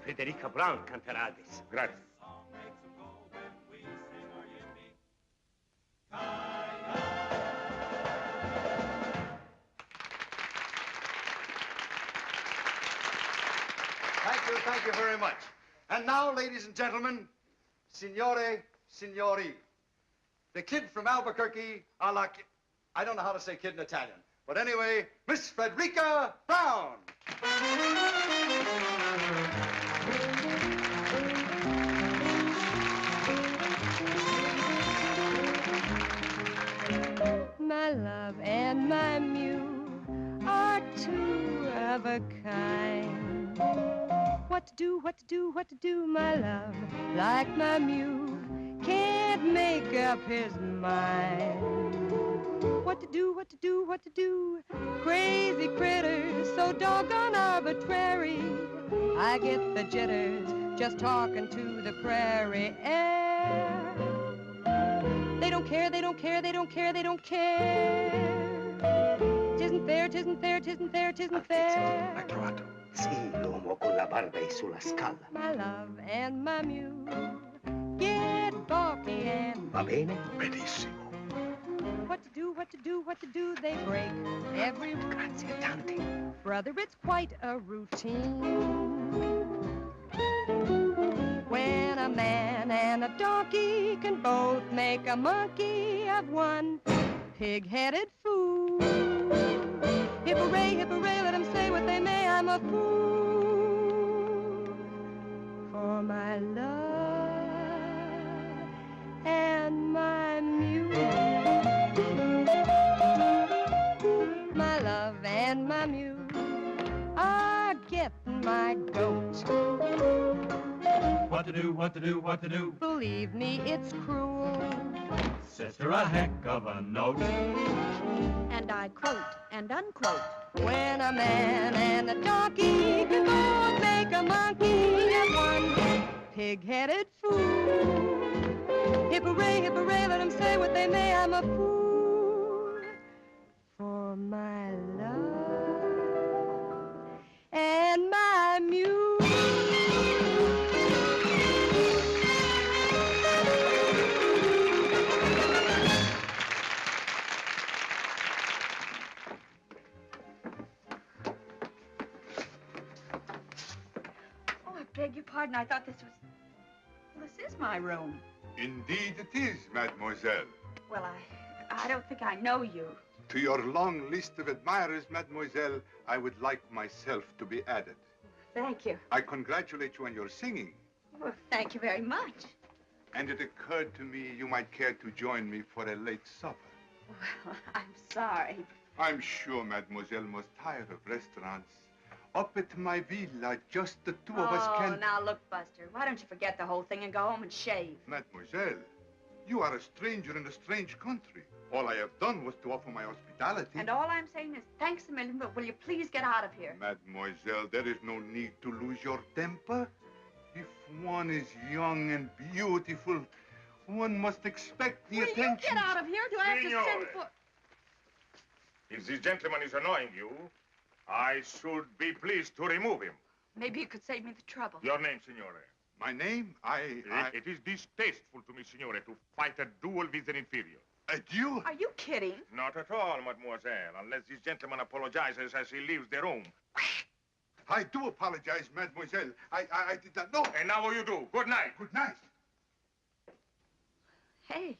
Federica Brown canterà adesso. Grazie. Thank you very much. And now, ladies and gentlemen, signore, signori, the kid from Albuquerque, I don't know how to say kid in Italian, but anyway, Miss Frederica Brown. My love and my muse are two of a kind. What to do, what to do, what to do, my love, like my muse, can't make up his mind. What to do, what to do, what to do, crazy critters, so doggone arbitrary. I get the jitters just talking to the prairie air. They don't care, they don't care, they don't care, they don't care. Tisn't fair, tisn't fair, tisn't fair, tisn't fair. L'ha trovato? Sì, l'uomo con la barba e sulla scala. My love and my muse get balky and... Va bene? Benissimo. What to do, what to do, what to do, they break every rule. Grazie tante. Brother, it's quite a routine. When a man and a donkey can both make a monkey of one pig-headed fool. Hip hooray, let them say what they may, I'm a fool for my love and my muse. My love and my muse are getting my goat. What to do, what to do, what to do? Believe me, it's cruel. Sister, a heck of a note. And I quote and unquote. When a man and a donkey can both make a monkey of one pig-headed fool. Hip hooray, let them say what they may, I'm a fool for my love and my muse. Beg your pardon, I thought this is my room. Indeed it is, mademoiselle. Well, I don't think I know you. To your long list of admirers, mademoiselle, I would like myself to be added. Thank you. I congratulate you on your singing. Well, thank you very much. And it occurred to me you might care to join me for a late supper. Well, I'm sorry. I'm sure mademoiselle must tire of restaurants. Up at my villa, just the two of us can... Oh, now look, Buster, why don't you forget the whole thing and go home and shave? Mademoiselle, you are a stranger in a strange country. All I have done was to offer my hospitality. And all I'm saying is thanks a million, but will you please get out of here? Mademoiselle, there is no need to lose your temper. If one is young and beautiful, one must expect the attention. Will you get out of here? Do I have to send for... If this gentleman is annoying you, I should be pleased to remove him. Maybe you could save me the trouble. Your name, signore? My name? It is distasteful to me, signore, to fight a duel with an inferior. A duel? Are you kidding? Not at all, mademoiselle, unless this gentleman apologizes as he leaves the room. I do apologize, mademoiselle. I did not know. And now what you do? Good night. Good night. Hey,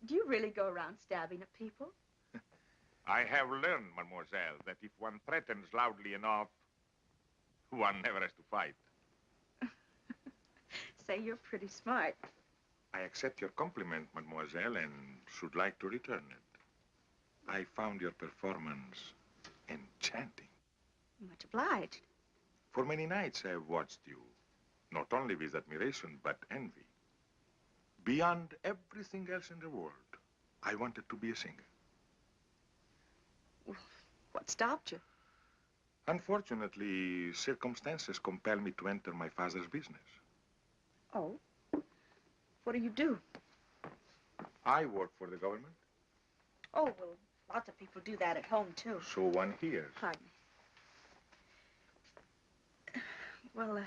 do you really go around stabbing at people? I have learned, mademoiselle, that if one threatens loudly enough, one never has to fight. Say you're pretty smart. I accept your compliment, mademoiselle, and should like to return it. I found your performance enchanting. Much obliged. For many nights I have watched you, not only with admiration, but envy. Beyond everything else in the world, I wanted to be a singer. What stopped you? Unfortunately, circumstances compel me to enter my father's business. Oh? What do you do? I work for the government. Oh, well, lots of people do that at home, too. So one hears. Pardon me. Well,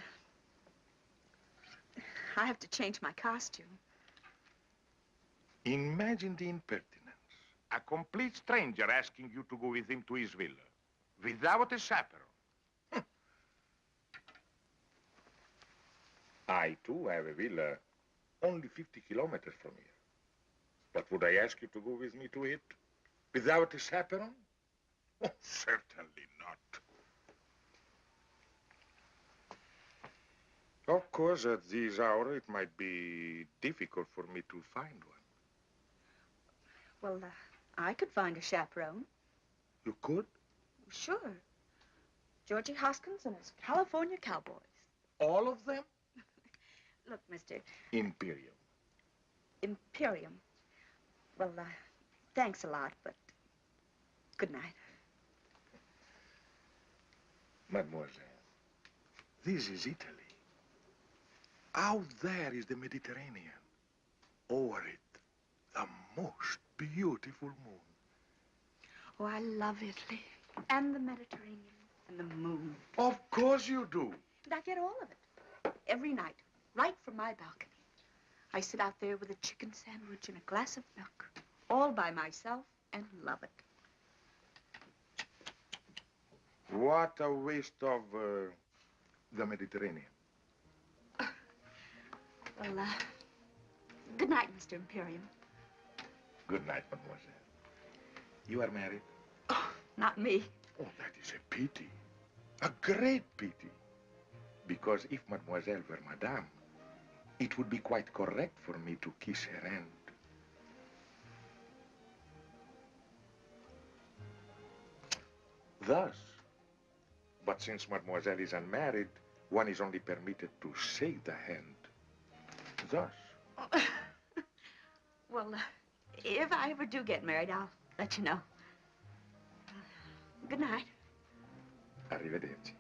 I have to change my costume. Imagine the impertinence. A complete stranger asking you to go with him to his villa. Without a chaperone. I, too, have a villa only 50 kilometers from here. But would I ask you to go with me to it? Without a chaperone? Oh, certainly not. Of course, at this hour, it might be difficult for me to find one. Well, I could find a chaperone. You could? Sure. Georgie Hoskins and his California Cowboys. All of them? Look, Mr. Imperium. Imperium. Well, thanks a lot, but good night. Mademoiselle, this is Italy. Out there is the Mediterranean. Over it, the most beautiful moon. Oh, I love Italy. And the Mediterranean. And the moon. Of course you do. And I get all of it. Every night. Right from my balcony. I sit out there with a chicken sandwich and a glass of milk. All by myself and love it. What a waste of the Mediterranean. Well, good night, Mr. Imperium. Good night, mademoiselle. You are married? Oh, not me. Oh, that is a pity. A great pity. Because if mademoiselle were madame, it would be quite correct for me to kiss her hand. Thus. But since mademoiselle is unmarried, one is only permitted to shake the hand. Thus. Well, if I ever do get married, I'll let you know. Good night. Arrivederci.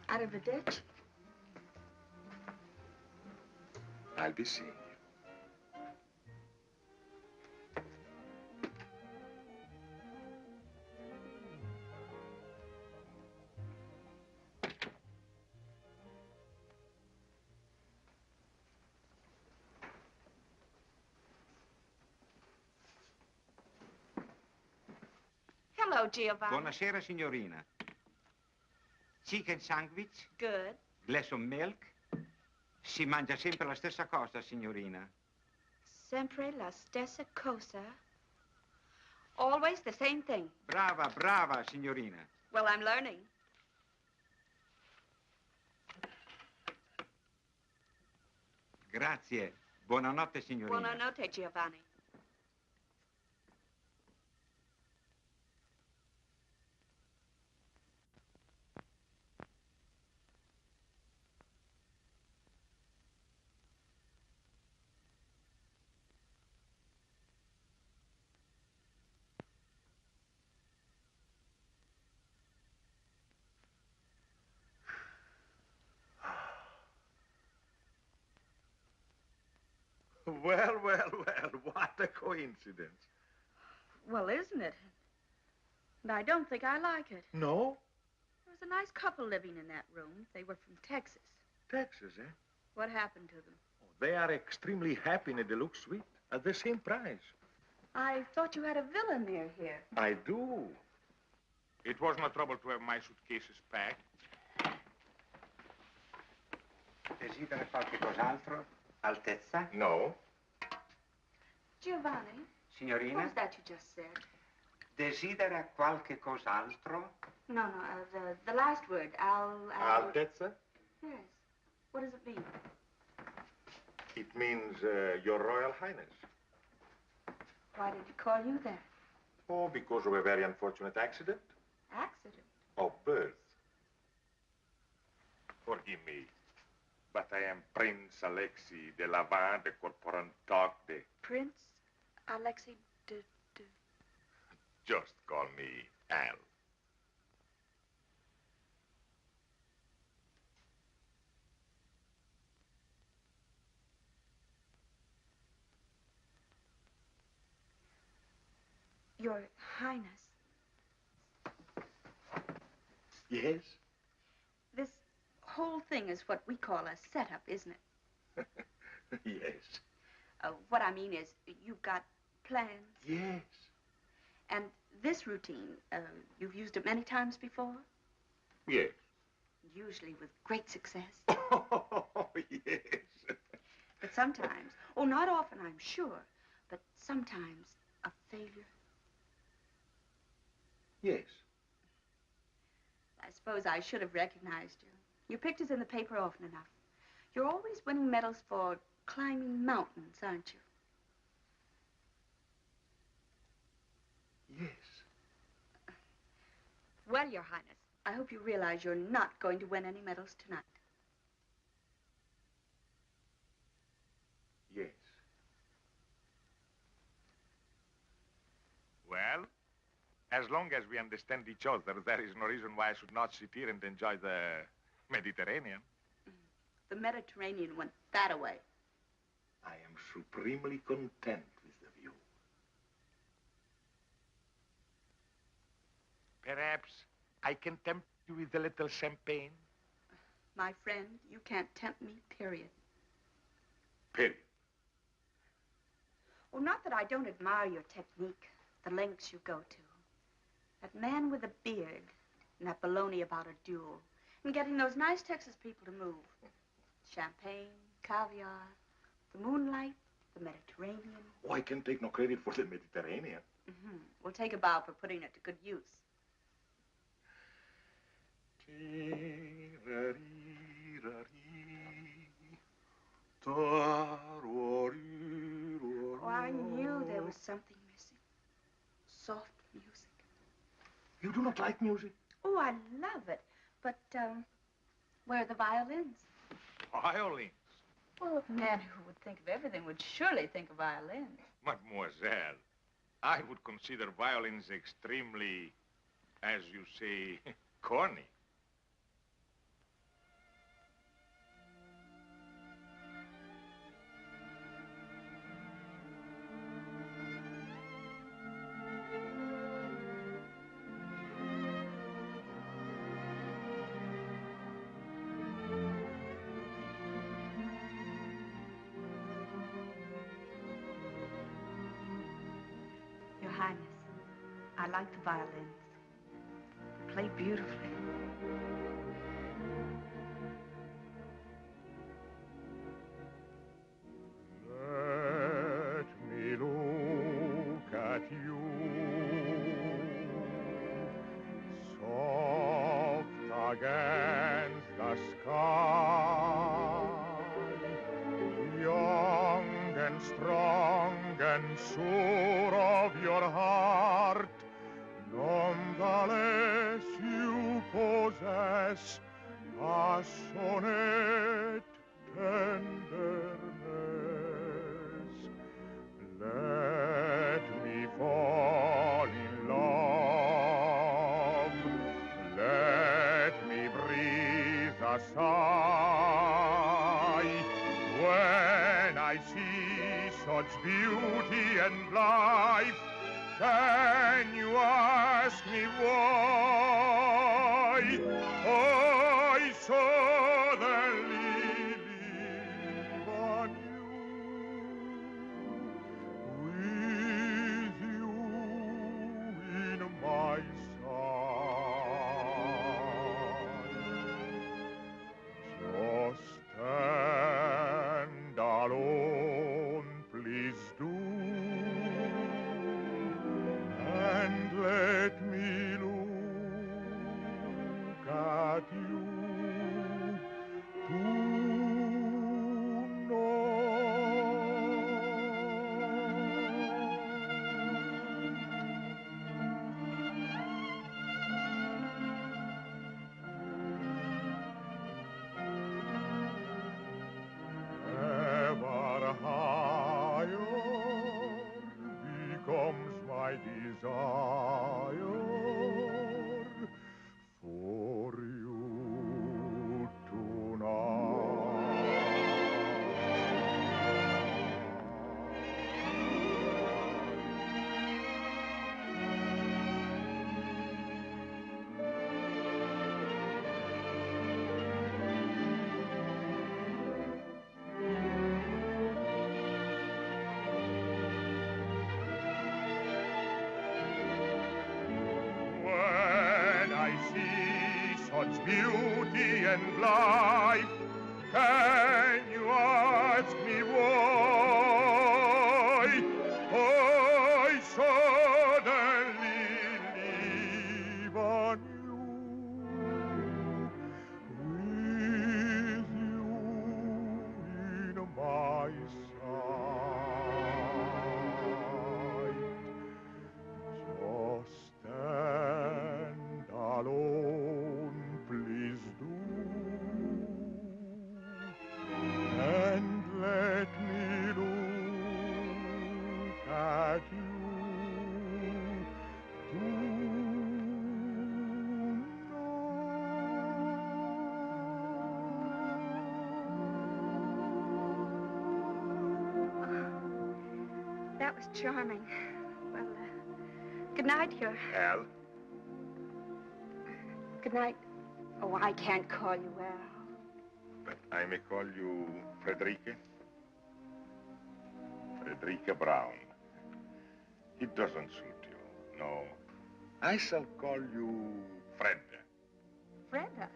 Arrivederci. I'll be seeing you. Hello, Giovanni. Buonasera, signorina. Chicken sandwich, Good. glass of milk. Si mangia sempre la stessa cosa, signorina. Sempre la stessa cosa. Always the same thing. Brava, brava, signorina. Well, I'm learning. Grazie. Buonanotte, signorina. Buonanotte, Giovanni. Well, well, well, what a coincidence. Well, isn't it? And I don't think I like it. No? There was a nice couple living in that room. They were from Texas. Texas, eh? What happened to them? Oh, they are extremely happy in a deluxe suite at the same price. I thought you had a villa near here. I do. It was no trouble to have my suitcases packed. Desidera qualche cos'altro? Altezza? No. Giovanni, what Signorina? was that you just said? Desidera qualche cos'altro? No, the last word. Altezza? Yes. What does it mean? It means Your Royal Highness. Why did he call you that? Oh, because of a very unfortunate accident? Accident. Of birth. Forgive me, but I am Prince Alexei de Lavin de Corporantoc de... Prince Alexei de... Just call me Al. Your Highness. Yes? This whole thing is what we call a setup, isn't it? Yes. What I mean is, you've got plans. Yes. And this routine, you've used it many times before? Yes. Usually with great success. Oh, yes. But sometimes, oh, not often, I'm sure, but sometimes a failure. Yes. I suppose I should have recognized you. Your picture's in the paper often enough. You're always winning medals for climbing mountains, aren't you? Yes. Well, Your Highness, I hope you realize you're not going to win any medals tonight. Yes. Well, as long as we understand each other, there is no reason why I should not sit here and enjoy the Mediterranean. The Mediterranean went that away. I am supremely content with the view. Perhaps I can tempt you with a little champagne? My friend, you can't tempt me, period. Period. Well, not that I don't admire your technique, the lengths you go to. That man with a beard and that baloney about a duel and getting those nice Texas people to move. Champagne, caviar, the moonlight, the Mediterranean. Oh, I can take no credit for the Mediterranean. Mm-hmm. We'll take a bow for putting it to good use. Oh, I knew there was something missing. Soft music. You do not like music? Oh, I love it. But, where are the violins? Violins? Well, a man who would think of everything would surely think of violins. Mademoiselle, I would consider violins extremely, as you say, corny. Your Highness, I like the violins. They play beautifully. Let me look at you, soft against the sky, young and strong and sure of your heart. Nonetheless, you possess passionate tenderness. Let me fall in love. Let me breathe a sigh when I see such beauty and life. Can you ask me why I saw the lily on you, with you in my side? Just stand alone, please do. And let me look at you. beauty and life. Can you ask me why I suddenly live on you, with you in my sight? Just stand alone, please do, and let me look at you That was charming. Well, good night, your... Al? Good night. Oh, I can't call you Al. But I may call you Frederica? Frederica Brown. It doesn't suit you, no. I shall call you Fredda. Fredda?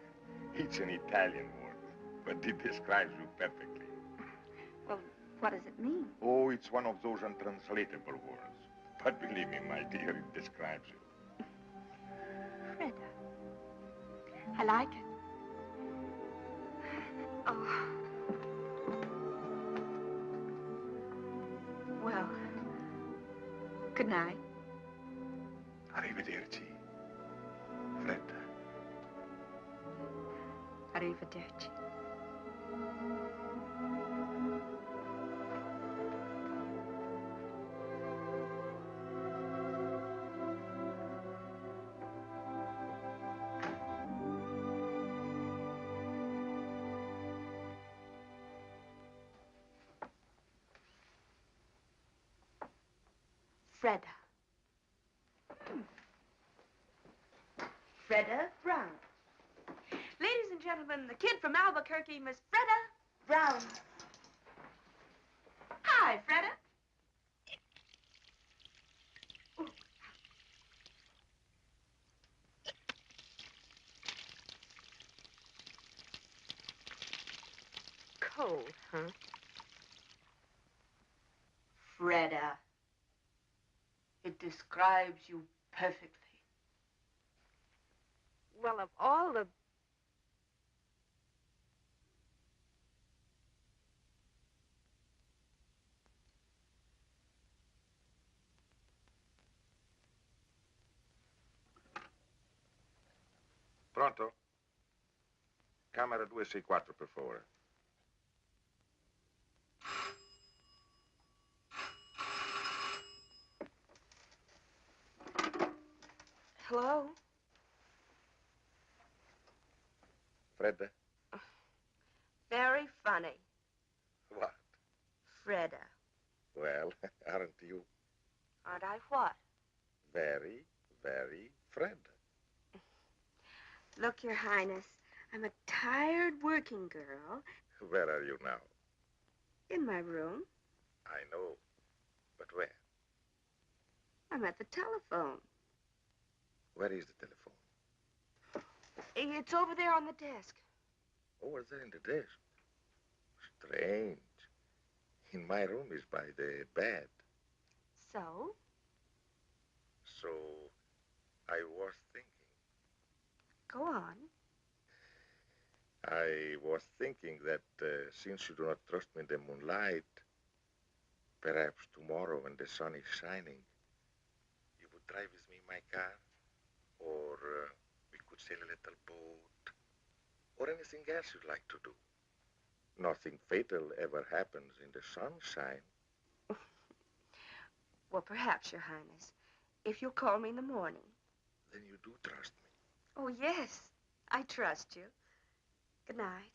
It's an Italian word, but it describes you perfectly. Well, what does it mean? Oh, it's one of those untranslatable words. But believe me, my dear, it describes you. Fredda. I like it. Oh. Well, good night. Arrivederci, Fredda. Arrivederci. Fredda. Fredda Brown. Ladies and gentlemen, the kid from Albuquerque, Miss Fredda Brown. Hi, Fredda. Ooh. Cold, huh? Fredda. It describes you perfectly. Well, of all the... Pronto? Camera 264, per favore. Hello? Fredda? Very funny. What? Fredda. Well, aren't you Aren't I what? very, very Fredda? Look, Your Highness, I'm a tired working girl Where are you now? in my room. I know. But where? I'm at the telephone. Where is the telephone? It's over there on the desk. Over there in the desk. Strange. In my room is by the bed. So? So, I was thinking. Go on. I was thinking that since you do not trust me in the moonlight, perhaps tomorrow when the sun is shining, you would drive with me in my car, or we could sail a little boat, or anything else you'd like to do. Nothing fatal ever happens in the sunshine. Well, perhaps, Your Highness, if you'll call me in the morning. Then you do trust me. Oh, yes, I trust you. Good night.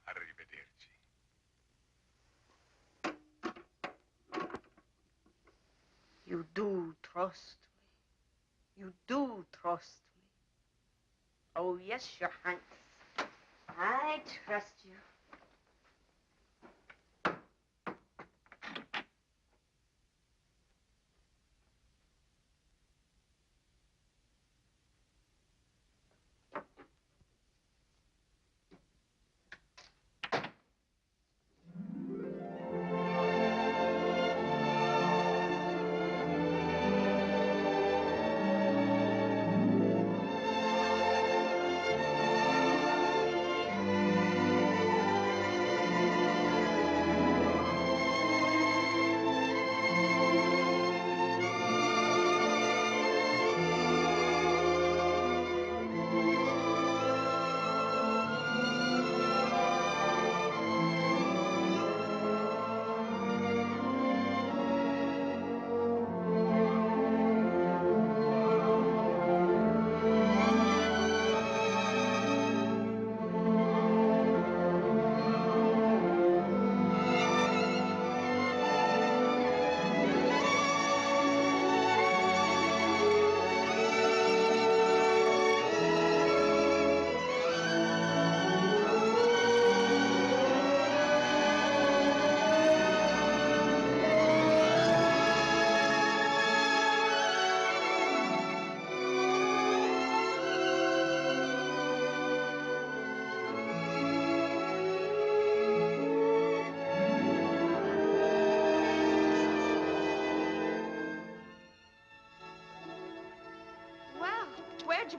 Arrivederci. You do trust me. You do trust me. Oh, yes, Your Highness. I trust you.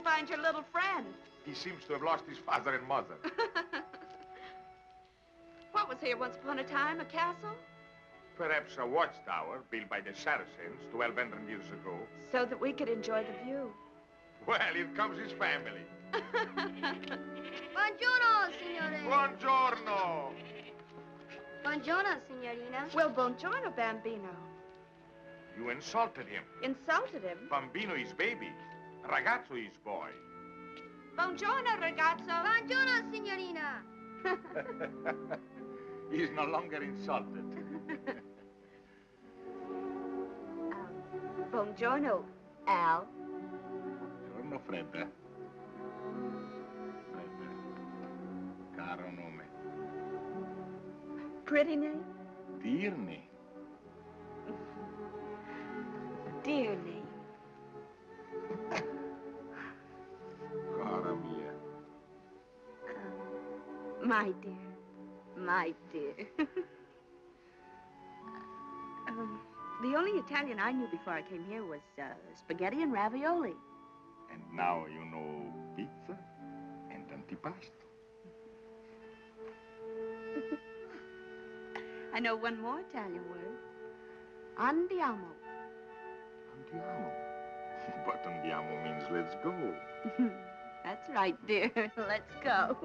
find your little friend? He seems to have lost his father and mother. What was here once upon a time, a castle? Perhaps a watchtower built by the Saracens 1,200 years ago. So that we could enjoy the view. Well, here comes his family. Buongiorno, signore. Buongiorno. Buongiorno, signorina. Well, buongiorno, Bambino. You insulted him. Insulted him? Bambino is baby. Ragazzo is boy. Buongiorno, ragazzo. Buongiorno, signorina. He's no longer insulted. Buongiorno, Al. Buongiorno, Fredda. Fredda. Caro nome. Pretty name? Dear name. Dear name. Cara mia. My dear. My dear. The only Italian I knew before I came here was spaghetti and ravioli. And now you know pizza and antipasto. I know one more Italian word. Andiamo. Andiamo. But andiamo means let's go. That's right, dear. Let's go.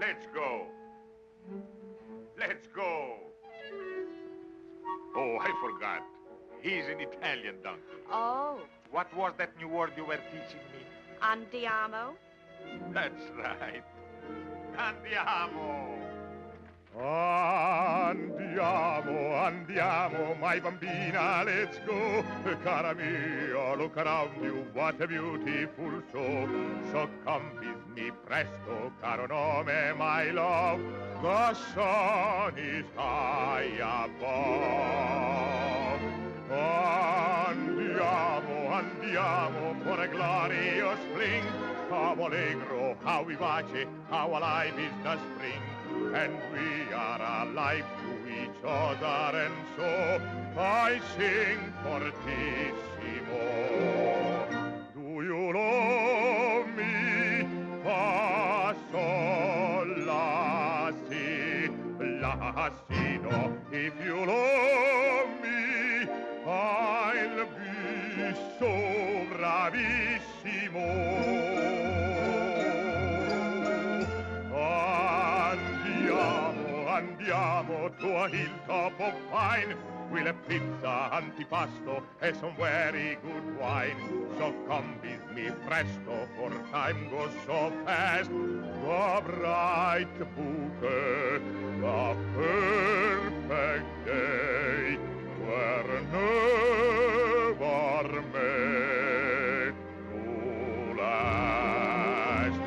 Let's go. Let's go. Oh, I forgot. He's an Italian donkey. Oh, What was that new word you were teaching me? andiamo. That's right. Andiamo. Andiamo, andiamo, my bambina, let's go. Cara mia, look around you, what a beautiful show. So come with me presto, caro nome, my love. The sun is high above. Andiamo, andiamo, for a glorious fling. How allegro, how vivace, how alive is the spring. And we are alive to each other, and so I sing fortissimo. Do you love me? Fa, sol, la, si, la, si, do. If you love me, I'll be so bravissimo. Andiamo to a hilltop of pine. We'll have pizza, antipasto, and some very good wine. So come with me presto, for time goes so fast. The bright bouquet, the perfect day, were never made to last.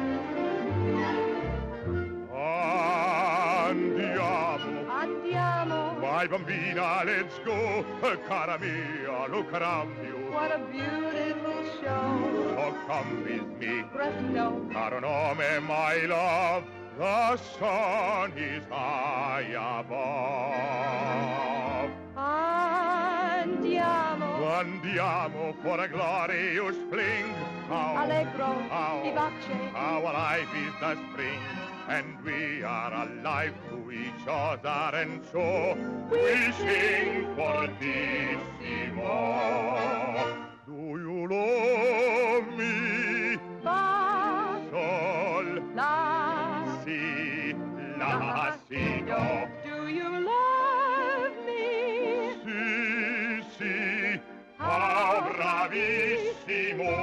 Andiamo. My bambina, let's go. Cara mia, look around you. What a beautiful show. So come with me. Presto. Caro nome, my love. The sun is high above. Andiamo. Andiamo for a glorious fling. How Allegro. Vivace. How alive is the spring. And we are alive to each other, and so we sing fortissimo. Do you love me? Fa, Sol, la, si, la, si, do. do you love me? Si, si, how bravissimo.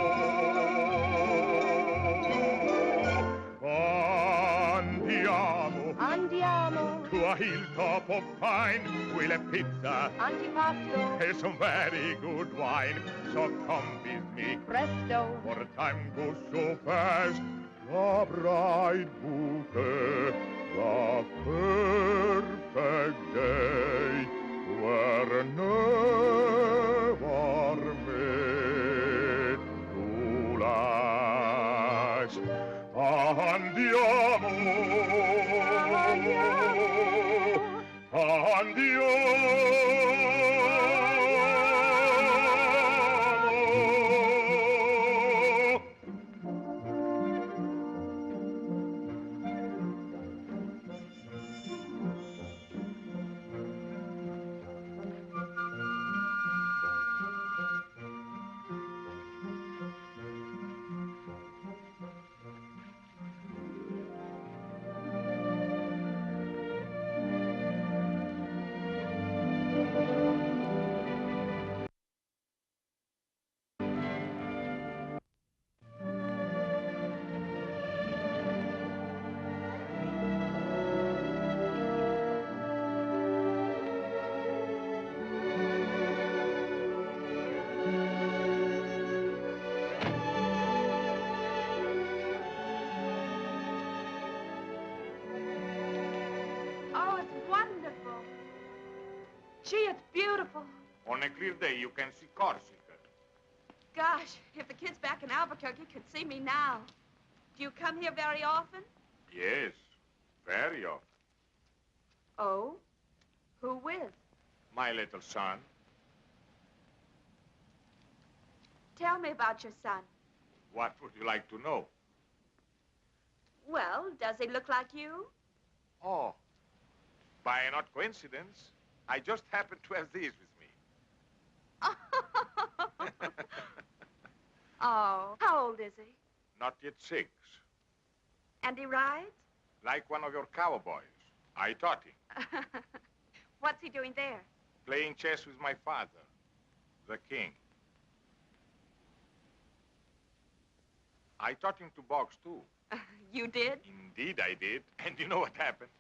Andiamo. To a hilltop of pine, we'll have pizza Antipasto. and some very good wine. So come with me, Presto. for time goes so fast. The bright bouquet, the perfect day, were never made to last. Oh, it's wonderful. Gee, it's beautiful. On a clear day, you can see Corsica. Gosh, if the kids back in Albuquerque could see me now. Do you come here very often? Yes, very often. Oh? Who with? My little son. Tell me about your son. What would you like to know? Well, does he look like you? Oh, by an odd coincidence, I just happen to have these with me. Oh, how old is he? Not yet 6. And he rides? Like one of your cowboys. I taught him. What's he doing there? Playing chess with my father, the king. I taught him to box, too. You did? Indeed, I did. And you know what happened?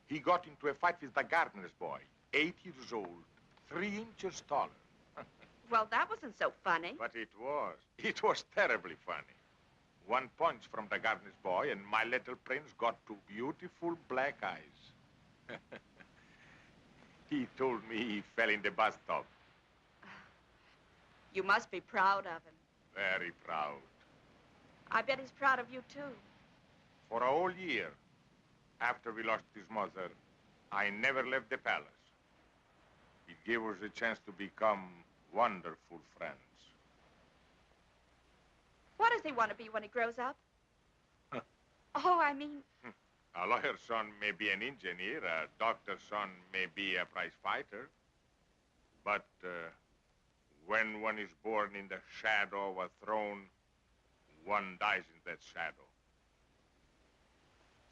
He got into a fight with the gardener's boy, 8 years old, 3 inches taller. Well, that wasn't so funny. But it was. It was terribly funny. One punch from the gardener's boy, and my little prince got 2 beautiful black eyes. He told me he fell in the bathtub. You must be proud of him. Very proud. I bet he's proud of you, too. For a whole year, after we lost his mother, I never left the palace. It gave us a chance to become wonderful friends. What does he want to be when he grows up? Oh, I mean... A lawyer's son may be an engineer, a doctor's son may be a prize fighter. But when one is born in the shadow of a throne, one dies in that shadow.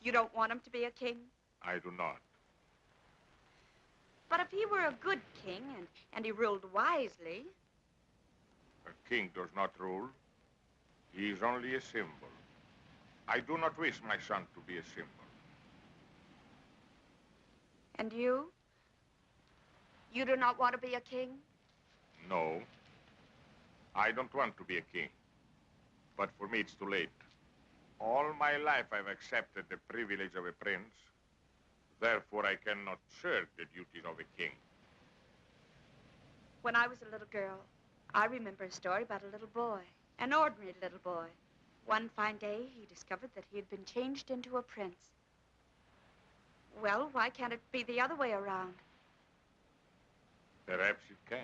You don't want him to be a king? I do not. But if he were a good king and he ruled wisely... A king does not rule. He is only a symbol. I do not wish my son to be a symbol. And you? You do not want to be a king? No. I don't want to be a king. But for me, it's too late. All my life, I've accepted the privilege of a prince. Therefore, I cannot shirk the duties of a king. When I was a little girl, I remember a story about a little boy, an ordinary little boy. One fine day, he discovered that he had been changed into a prince. Well, why can't it be the other way around? Perhaps it can.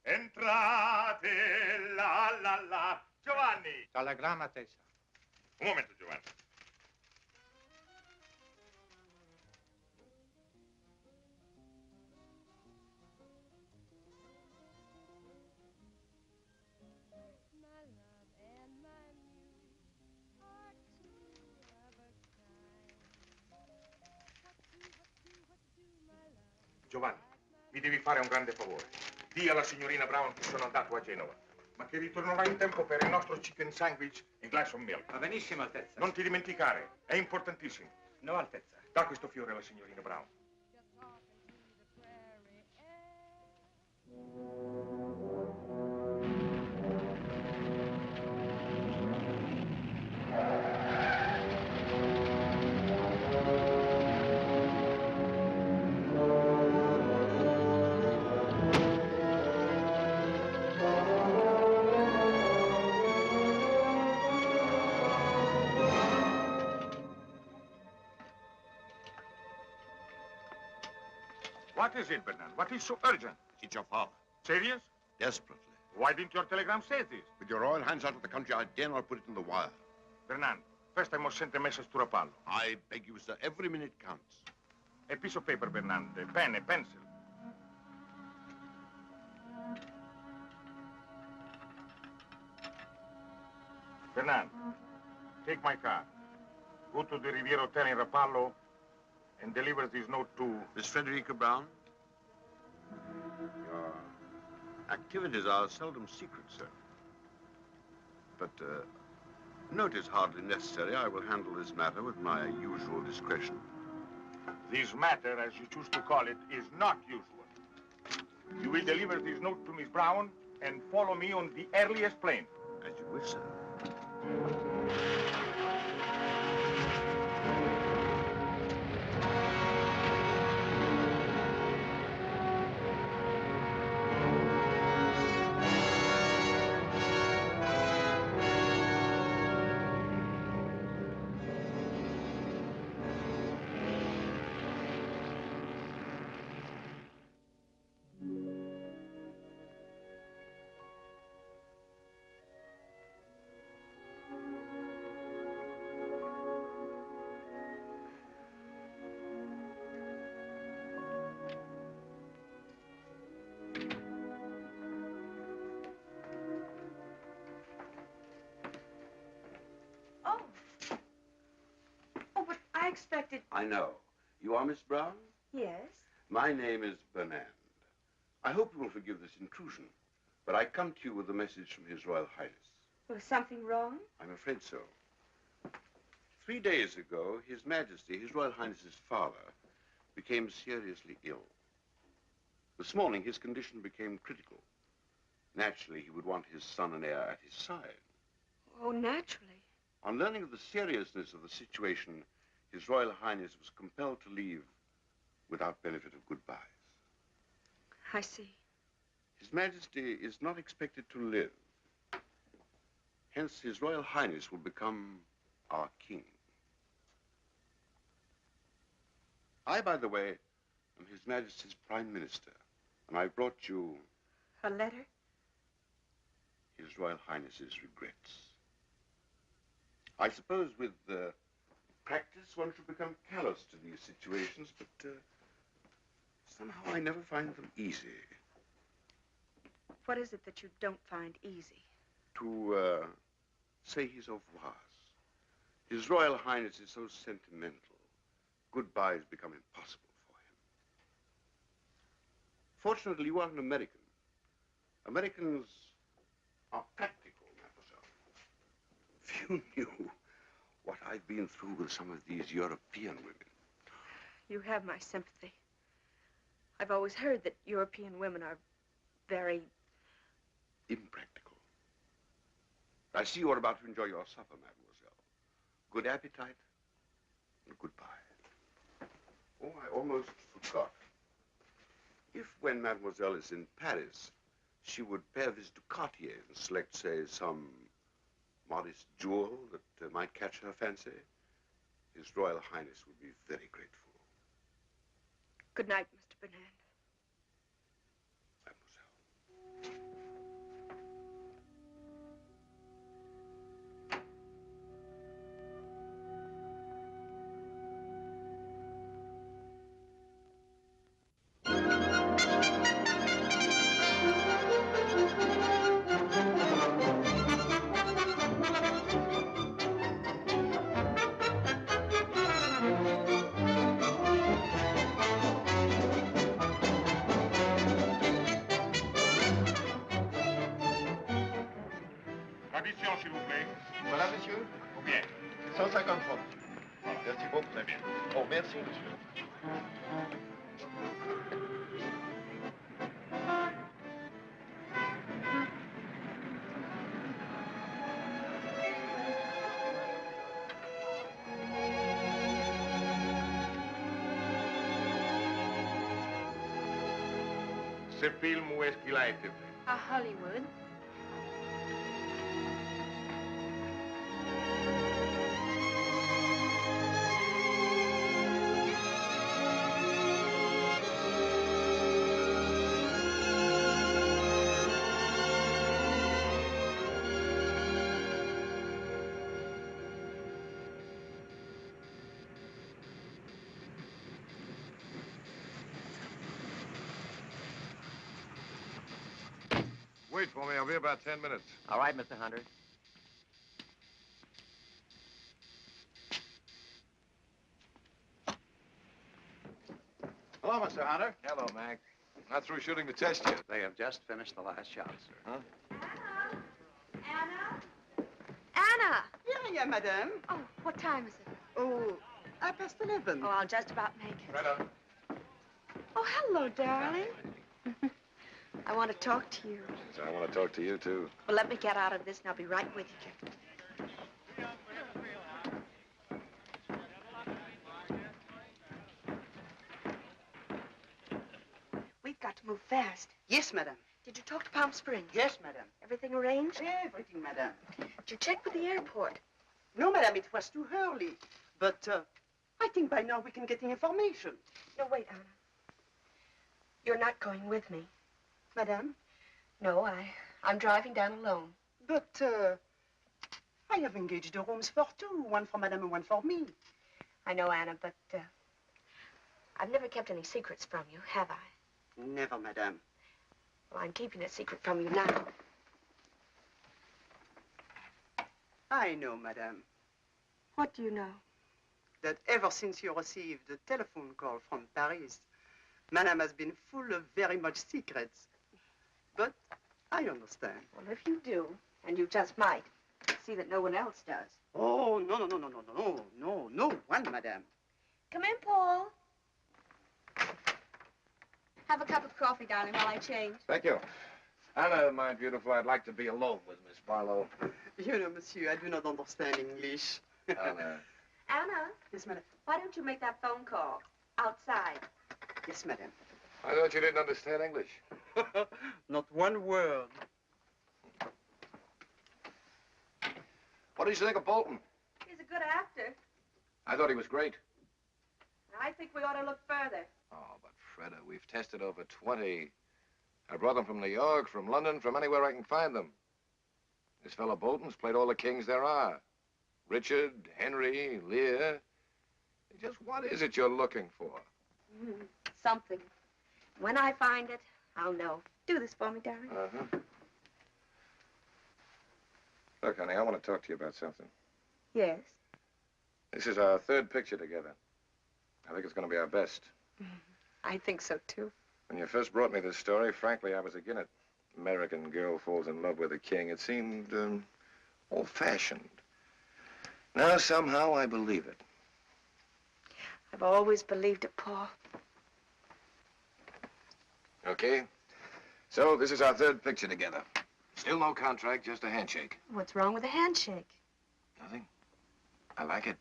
Entrate, la. Giovanni! Dalla gran attesa. Un momento, Giovanni. Giovanni, mi devi fare un grande favore. Dì alla signorina Brown che sono andato a Genova, ma che ritornerò in tempo per il nostro chicken sandwich e glass of milk. Va benissimo, Altezza. Non ti dimenticare, è importantissimo. No, Altezza. Da questo fiore alla signorina Brown. What is it, Bernard? What is so urgent? It's your father. Serious? Desperately. Why didn't your telegram say this? With your Royal Highness out of the country, I dare not put it in the wire. Bernard, first I must send a message to Rapallo. I beg you, sir. Every minute counts. A piece of paper, Bernard, a pen, a pencil. Bernard, take my car. Go to the Riviera Hotel in Rapallo and deliver this note to... Miss Frederica Brown? Your activities are seldom secret, sir. But, note is hardly necessary. I will handle this matter with my usual discretion. This matter, as you choose to call it, is not usual. You will deliver this note to Miss Brown and follow me on the earliest plane. As you wish, sir. I expected... I know. You are Miss Brown? Yes? My name is Bernard. I hope you will forgive this intrusion, but I come to you with a message from His Royal Highness. Was something wrong? I'm afraid so. 3 days ago, His Majesty, His Royal Highness's father, became seriously ill. This morning, his condition became critical. Naturally, he would want his son and heir at his side. Oh, naturally. On learning of the seriousness of the situation, His Royal Highness was compelled to leave without benefit of goodbyes. I see. His Majesty is not expected to live. Hence, His Royal Highness will become our king. I, by the way, am His Majesty's Prime Minister, and I brought you... A letter? His Royal Highness's regrets. I suppose with practice one should become callous to these situations, but somehow I never find them easy. What is it that you don't find easy? To say his au revoirs. His Royal Highness is so sentimental. Goodbyes become impossible for him. Fortunately, you are an American. Americans are practical, mademoiselle. If you knew what I've been through with some of these European women. You have my sympathy. I've always heard that European women are very... impractical. I see you are about to enjoy your supper, mademoiselle. Good appetite and goodbye. Oh, I almost forgot. If, when mademoiselle is in Paris, she would pay a visit to Cartier and select, say, some modest jewel that might catch her fancy, His Royal Highness would be very grateful. Good night, Mr. Bernard. Addition, s'il vous plaît. Voilà, monsieur. Combien? 150 francs, monsieur. Voilà. Merci beaucoup. Très bien. Oh, merci, monsieur. Ce film, où est-ce qu'il a été fait? À Hollywood. Wait for me. I'll be about 10 minutes. All right, Mr. Hunter. Hello, Mr. Hunter. Hello, Mac. Not through shooting the test yet. They have just finished the last shot, sir. Huh? Anna! Yeah, madame. Oh, what time is it? Oh, 11:30. Oh, I'll just about make it. Greta. Oh, hello, darling. I want to talk to you. I want to talk to you, too. Well, let me get out of this and I'll be right with you. We've got to move fast. Yes, madame. Did you talk to Palm Springs? Yes, madame. Everything arranged? Everything, madame. Did you check with the airport? No, madame, it was too early. But I think by now we can get the information. No, wait, Anna. You're not going with me. Madame? No, I'm driving down alone. But I have engaged the rooms for two. One for madame and one for me. I know, Anna, but I've never kept any secrets from you, have I? Never, madame. Well, I'm keeping a secret from you now. I know, madame, What do you know? that ever since you received the telephone call from Paris, madame has been full of very much secrets. But I understand. Well, if you do, and you just might, see that no one else does. Oh, no one, madame. Come in, Paul. Have a cup of coffee, darling, while I change. Thank you. Anna, my beautiful, I'd like to be alone with Miss Barlow. You know, monsieur, I do not understand English. Anna. Anna? Yes, madame. Why don't you make that phone call outside? Yes, madame. I thought you didn't understand English. Not one word. What did you think of Bolton? He's a good actor. I thought he was great. I think we ought to look further. Oh, but Freda, we've tested over 20. I brought them from New York, from London, from anywhere I can find them. This fellow Bolton's played all the kings there are. Richard, Henry, Lear. Just what is it you're looking for? Something. When I find it, I'll know. Do this for me, darling. Uh-huh. Look, honey, I want to talk to you about something. Yes. This is our third picture together. I think it's going to be our best. I think so, too. When you first brought me this story, frankly, I was against it. American girl falls in love with a king. It seemed old-fashioned. Now, somehow, I believe it. I've always believed it, Paul. Okay? So, this is our third picture together. Still no contract, just a handshake. What's wrong with a handshake? Nothing. I like it.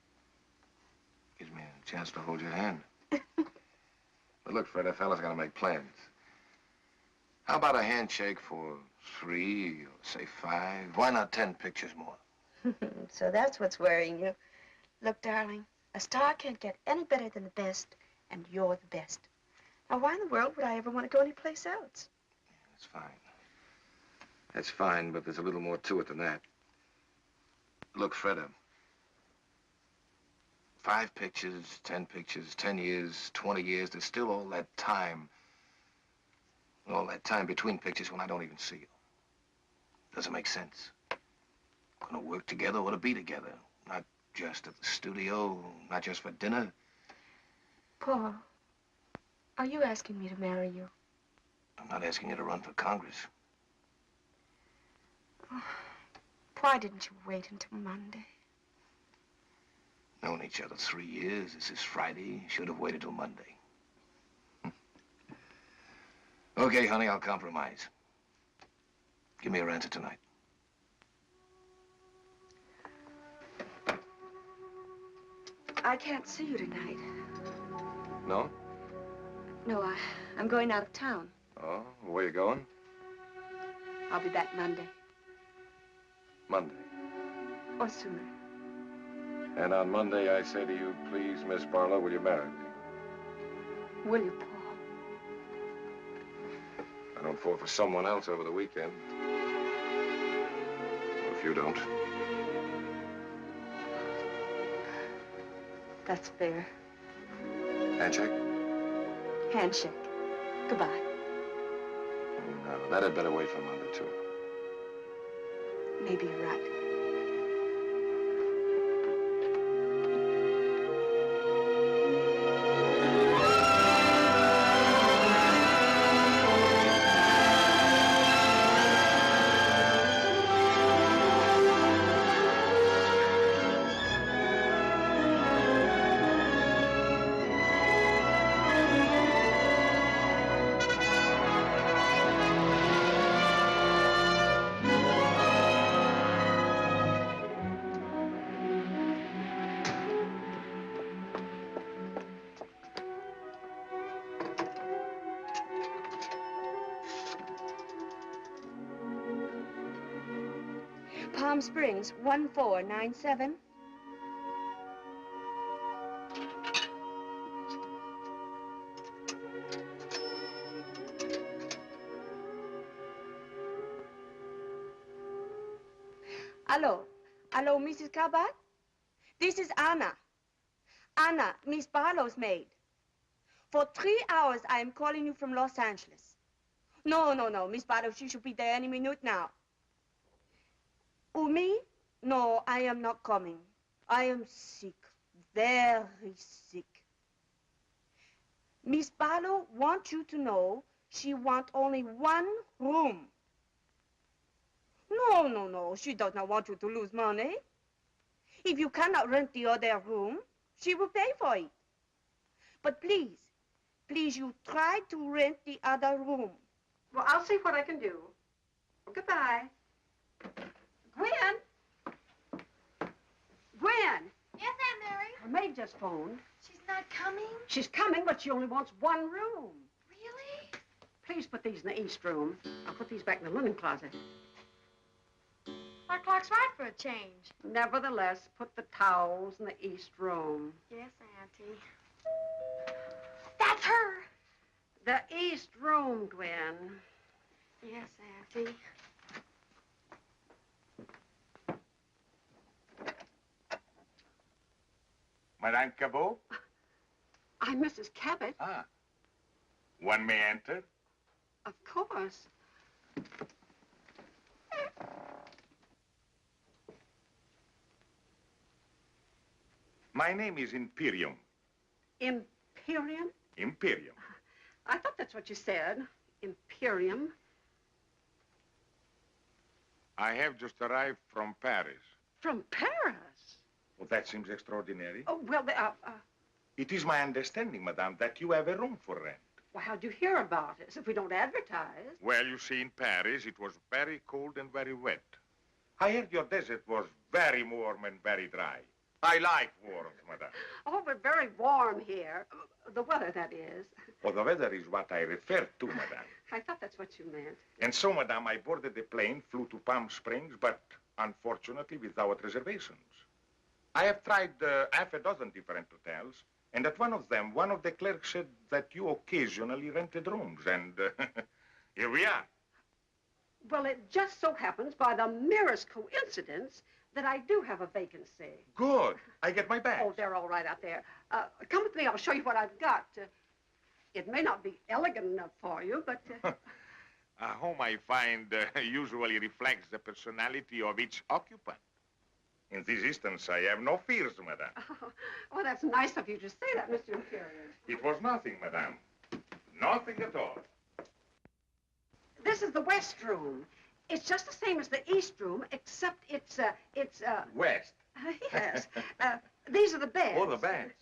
Gives me a chance to hold your hand. But look, Fred, a fella's got to make plans. How about a handshake for 3 or, say, 5? Why not 10 pictures more? So that's what's worrying you. Look, darling, a star can't get any better than the best, and you're the best. Now, why in the world would I ever want to go anyplace else? That's fine. That's fine, but there's a little more to it than that. Look, Freda. 5 pictures, 10 pictures, 10 years, 20 years, there's still all that time. All that time between pictures when I don't even see you. Doesn't make sense. Gonna work together or to be together. Not just at the studio, not just for dinner. Paul, are you asking me to marry you? I'm not asking you to run for Congress. Why didn't you wait until Monday? Known each other 3 years. This is Friday. Should have waited till Monday. Okay, honey, I'll compromise. Give me your answer tonight. I can't see you tonight. No? No, I'm going out of town. Oh, where you going? I'll be back Monday. Monday. Or sooner. And on Monday, I say to you, please, Miss Barlow, will you marry me? Will you, Paul? I don't fall for someone else over the weekend. Well, if you don't. That's fair. Handshake? Handshake. Goodbye. No, that had better wait for Monday, too. Maybe you're right. Palm Springs, 1497. Hello. Hello, Mrs. Cabot? This is Anna. Anna, Miss Barlow's maid. For 3 hours, I am calling you from Los Angeles. No, Miss Barlow, she should be there any minute now. Oh, me? No, I am not coming. I am sick, very sick. Miss Barlow wants you to know she wants only 1 room. No, she does not want you to lose money. If you cannot rent the other room, she will pay for it. But please, you try to rent the other room. Well, I'll see what I can do. Well, goodbye. Gwen? Gwen? Yes, Aunt Mary? Her maid just phoned. She's not coming? She's coming, but she only wants 1 room. Really? Please put these in the east room. I'll put these back in the linen closet. Our clock's right for a change. Nevertheless, put the towels in the east room. Yes, Auntie. That's her. The east room, Gwen. Yes, Auntie. Madame Cabot? I'm Mrs. Cabot. Ah. One may enter? Of course. My name is Imperium. Imperium? Imperium. I thought that's what you said. Imperium. I have just arrived from Paris. From Paris? Well, that seems extraordinary. Oh, well, It is my understanding, madame, that you have a room for rent. well, how'd you hear about us if we don't advertise? Well, you see, in Paris, it was very cold and very wet. I heard your desert was very warm and very dry. I like warmth, madame. Oh, we're very warm here. The weather, that is. Oh, the weather is what I refer to, madame. I thought that's what you meant. And so, madame, I boarded the plane, flew to Palm Springs, but unfortunately without reservations. I have tried half a dozen different hotels, and at one of them, one of the clerks said that you occasionally rented rooms, and here we are. Well, it just so happens, by the merest coincidence, that I do have a vacancy. Good. I get my bags. Oh, they're all right out there. Come with me. I'll show you what I've got. It may not be elegant enough for you, but... A home, I find, usually reflects the personality of each occupant. In this instance, I have no fears, madame. Oh, well, that's nice of you to say that, Mr. Imperium. It was nothing, madame. Nothing at all. This is the west room. It's just the same as the east room, except it's West. yes. These are the beds. Oh, the beds.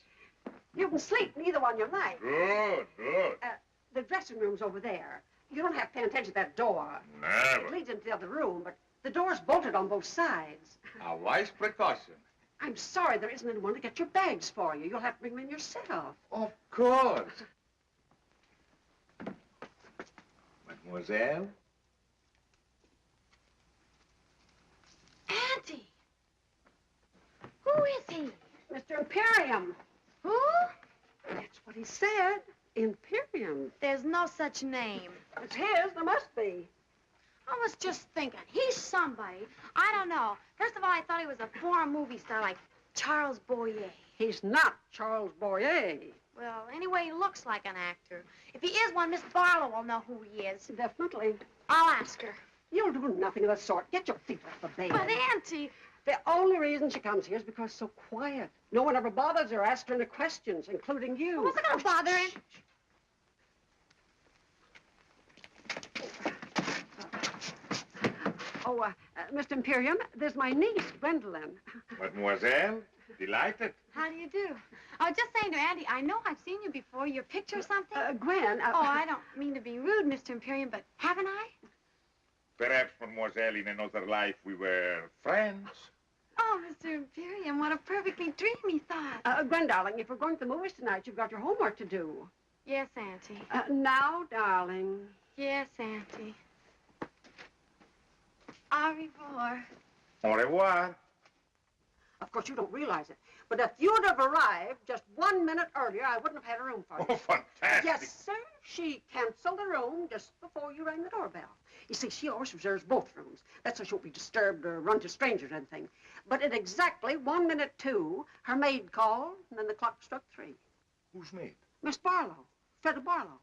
You can sleep in either one you like. Good. The dressing room's over there. You don't have to pay attention to that door. Never. It leads into the other room, but the door's bolted on both sides. A wise precaution. I'm sorry there isn't anyone to get your bags for you. You'll have to bring them in yourself. Of course. Mademoiselle? Auntie! Who is he? Mr. Imperium. Who? That's what he said. Imperium. There's no such name. It's his. There must be. I was just thinking, he's somebody. I don't know. First of all, I thought he was a foreign movie star like Charles Boyer. He's not Charles Boyer. Well, anyway, he looks like an actor. If he is one, Miss Barlow will know who he is. Definitely. I'll ask her. You'll do nothing of the sort. Get your feet off the bed. But, Auntie... The only reason she comes here is because she's so quiet. No one ever bothers her, asks her any questions, including you. I wasn't going to bother him. Mr. Imperium, there's my niece, Gwendolyn. Mademoiselle, delighted. How do you do? I was just saying to Auntie, I know I've seen you before. Your picture or something? Gwen... Oh, I don't mean to be rude, Mr. Imperium, but haven't I? Perhaps, mademoiselle, in another life we were friends. Oh, Mr. Imperium, what a perfectly dreamy thought. Gwen, darling, if we're going to the movies tonight, you've got your homework to do. Yes, Auntie. Now, darling. Yes, Auntie. Au revoir. Au revoir. Of course, you don't realize it, but if you'd have arrived just 1 minute earlier, I wouldn't have had a room for you. Oh, fantastic. Yes, sir. She canceled the room just before you rang the doorbell. You see, she always reserves both rooms. That's so she won't be disturbed or run to strangers or anything. But at exactly 1 minute 2, her maid called, and then the clock struck 3. Who's maid? Miss Barlow. Freda Barlow.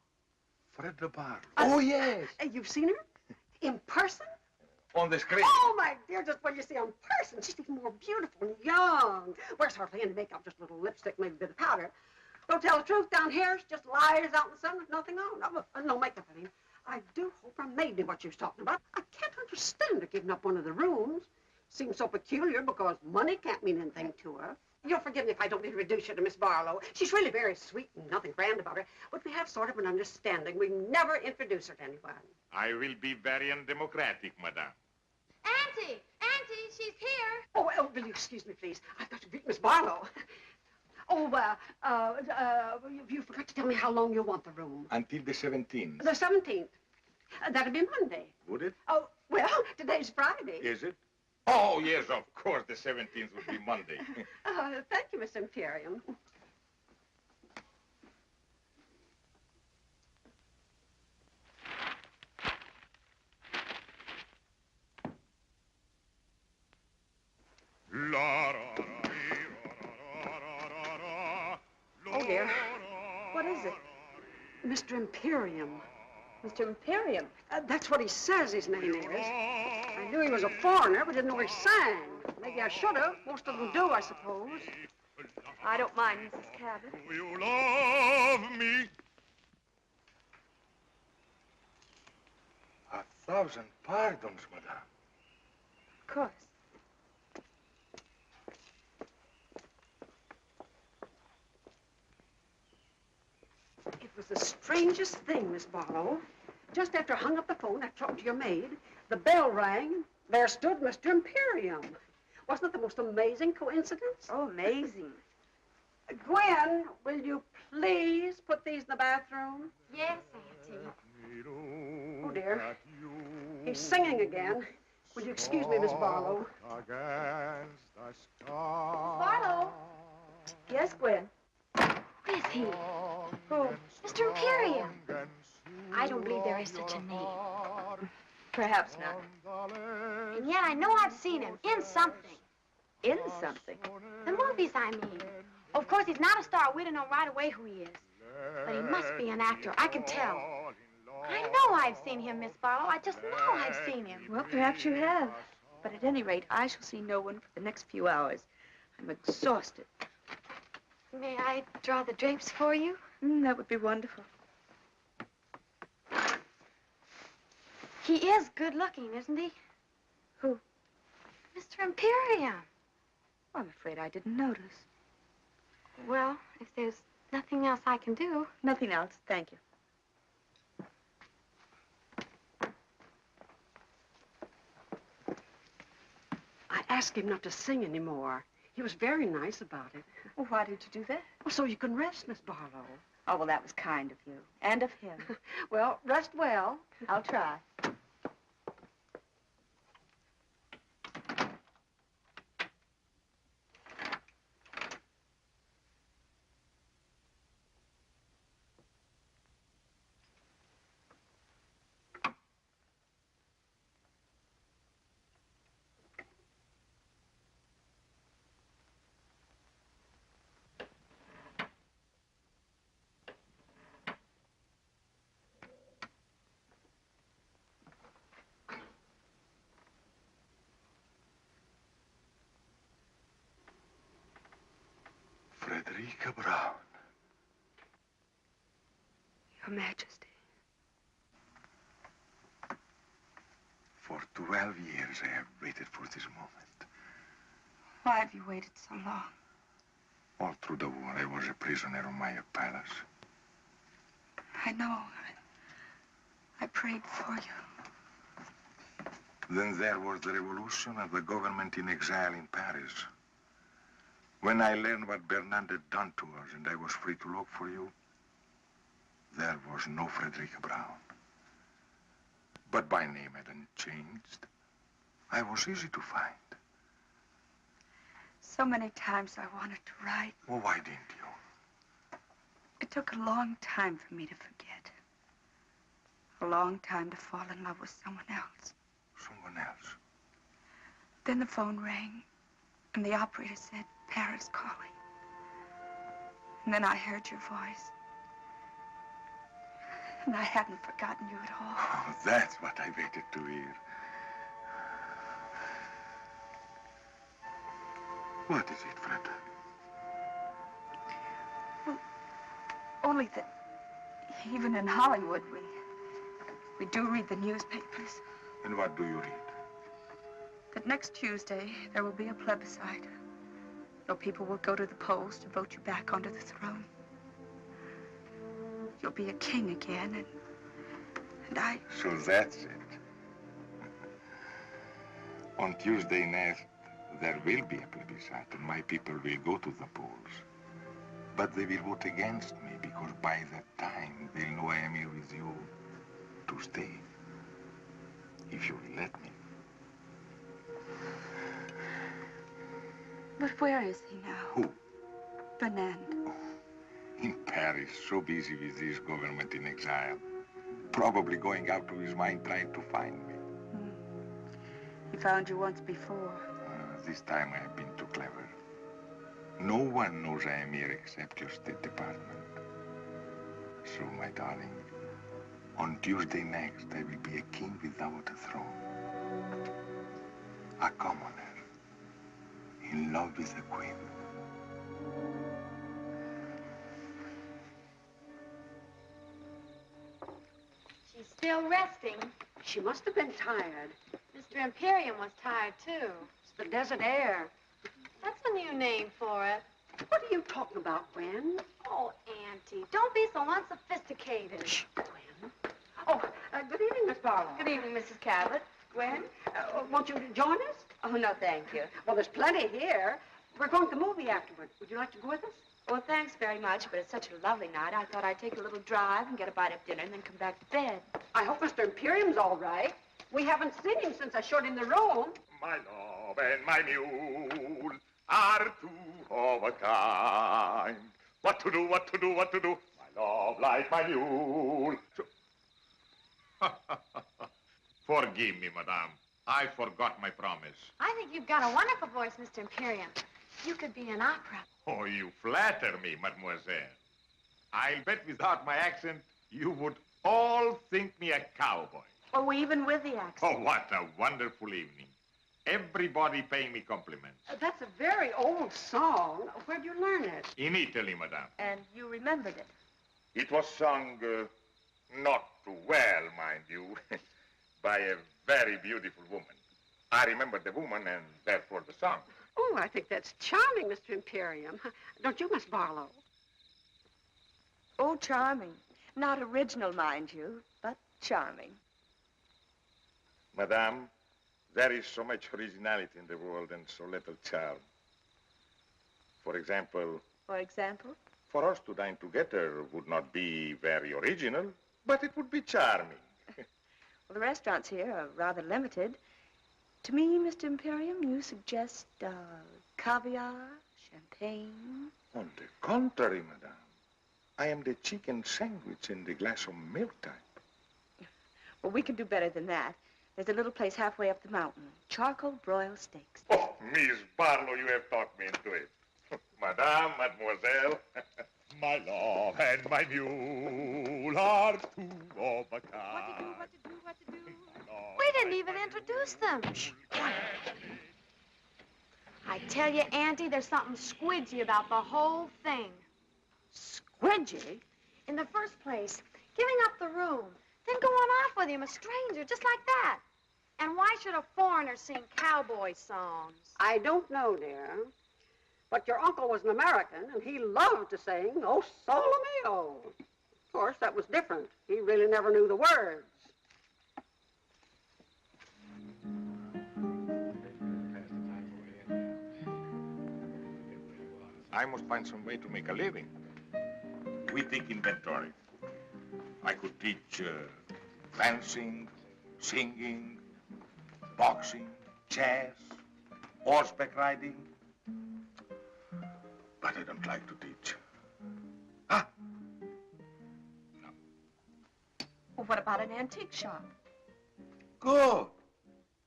Freda Barlow. Oh, yes. You've seen her? In person? On the screen. Oh, my dear, just when you see her in person, she's even more beautiful and young. Wears hardly any makeup, just a little lipstick, maybe a bit of powder. Don't tell the truth, down here, she just lies out in the sun with nothing on. No makeup, I mean. I do hope her maid knew what she was talking about. I can't understand her giving up one of the rooms. Seems so peculiar because money can't mean anything to her. You'll forgive me if I don't introduce you to Miss Barlow. She's really very sweet and nothing grand about her, but we have sort of an understanding. We never introduce her to anyone. I will be very undemocratic, madame. Auntie! Auntie, she's here. Oh, will you excuse me, please? I've got to greet Miss Barlow. You forgot to tell me how long you want the room. Until the 17th. The 17th. That'll be Monday. Would it? Oh, well, today's Friday. Is it? Oh, yes, of course, the 17th would be Monday. Thank you, Miss Imperium. Oh, dear. What is it? Mr. Imperium. Mr. Imperium? That's what he says his name is. I knew he was a foreigner, but didn't know he sang. Maybe I should have. Most of them do, I suppose. I don't mind, Mrs. Cabot. Do you love me? 1,000 pardons, madame. Of course. It was the strangest thing, Miss Barlow. Just after I hung up the phone, after talking to your maid, the bell rang. There stood Mr. Imperium. Wasn't it the most amazing coincidence? Oh, amazing. Gwen, will you please put these in the bathroom? Yes, Auntie. Oh, dear. He's singing again. Will you excuse me, Miss Barlow? Barlow? Yes, Gwen? Who is he? Who? Mr. Imperium. I don't believe there is such a name. Perhaps not. And yet I know I've seen him in something. In something? The movies, I mean. Of course, he's not a star. We don't know right away who he is. But he must be an actor. I can tell. I know I've seen him, Miss Barlow. I just know I've seen him. Well, perhaps you have. But at any rate, I shall see no one for the next few hours. I'm exhausted. May I draw the drapes for you? That would be wonderful. He is good looking, isn't he? Who? Mr. Imperium. Well, I'm afraid I didn't notice. Well, if there's nothing else I can do. Nothing else, thank you. I asked him not to sing anymore. He was very nice about it. Well, why did you do that? Well, so you can rest, Miss Barlow. Oh, well, that was kind of you. And of him. Well, rest well. I'll try. Frederica Brown. Your Majesty. For 12 years I have waited for this moment. Why have you waited so long? All through the war, I was a prisoner of my palace. I know. I prayed for you. Then there was the revolution and the government in exile in Paris. When I learned what Bernard had done to us and I was free to look for you, there was no Frederica Brown. But my name hadn't changed. I was easy to find. So many times I wanted to write. Well, why didn't you? It took a long time for me to forget. A long time to fall in love with someone else. Someone else? Then the phone rang, and the operator said, Paris calling. And then I heard your voice. And I hadn't forgotten you at all. Oh, that's what I waited to hear. What is it, Fred? Well, only that even in Hollywood, we do read the newspapers. And what do you read? That next Tuesday, there will be a plebiscite. Your people will go to the polls to vote you back onto the throne. You'll be a king again, and I... So that's it. On Tuesday next, there will be a plebiscite, and my people will go to the polls. But they will vote against me, because by that time, they'll know I am here with you to stay. If you'll let me. But where is he now? Who? Fernand. In Paris, so busy with this government in exile. Probably going out of his mind trying to find me. He found you once before. This time I have been too clever. No one knows I am here except your State Department. So, my darling, on Tuesday next, I will be a king without a throne. A commoner. In love with a queen. She's still resting. She must have been tired. Mr. Imperium was tired, too. It's the desert air. That's a new name for it. What are you talking about, Gwen? Oh, Auntie, don't be so unsophisticated. Shh, Gwen. Oh, good evening, Miss Barlow. Good evening, Mrs. Cabot. Gwen? Won't you join us? Oh, no, thank you. Well, there's plenty here. We're going to the movie afterward. Would you like to go with us? Well, thanks very much, but it's such a lovely night. I thought I'd take a little drive and get a bite of dinner and then come back to bed. I hope Mr. Imperium's all right. We haven't seen him since I showed him the room. My love and my mule are two of a kind. What to do, what to do, what to do? My love like my mule. Forgive me, madame. I forgot my promise. I think you've got a wonderful voice, Mr. Imperium. You could be in opera. Oh, you flatter me, mademoiselle. I'll bet without my accent, you would all think me a cowboy. Oh, even with the accent. Oh, what a wonderful evening. Everybody paying me compliments. That's a very old song. Where'd you learn it? In Italy, madame. And you remembered it. It was sung not too well, mind you, by a very beautiful woman. I remember the woman and therefore the song. Oh, I think that's charming, Mr. Imperium. Don't you, Miss Barlow? Oh, charming. Not original, mind you, but charming. Madame, there is so much originality in the world and so little charm. For example... For example? For us to dine together would not be very original, but it would be charming. Well, the restaurants here are rather limited. To me, Mr. Imperium, you suggest caviar, champagne. On the contrary, madame. I am the chicken sandwich and the glass of milk type. Well, we can do better than that. There's a little place halfway up the mountain. Charcoal broiled steaks. Oh, Miss Barlow, you have talked me into it. Madame, mademoiselle. My love and my mule are two of a kind. What to do? We didn't even introduce them. I tell you, Auntie, there's something squidgy about the whole thing. Squidgy? In the first place, giving up the room, then going off with him, a stranger, just like that. And why should a foreigner sing cowboy songs? I don't know, dear. But your uncle was an American, and he loved to sing, "Oh, Sole Mio." Of course, that was different. He really never knew the words. I must find some way to make a living. We take inventory. I could teach fencing, singing, boxing, chess, horseback riding. But I don't like to teach. Ah! No. Well, what about an antique shop? Good.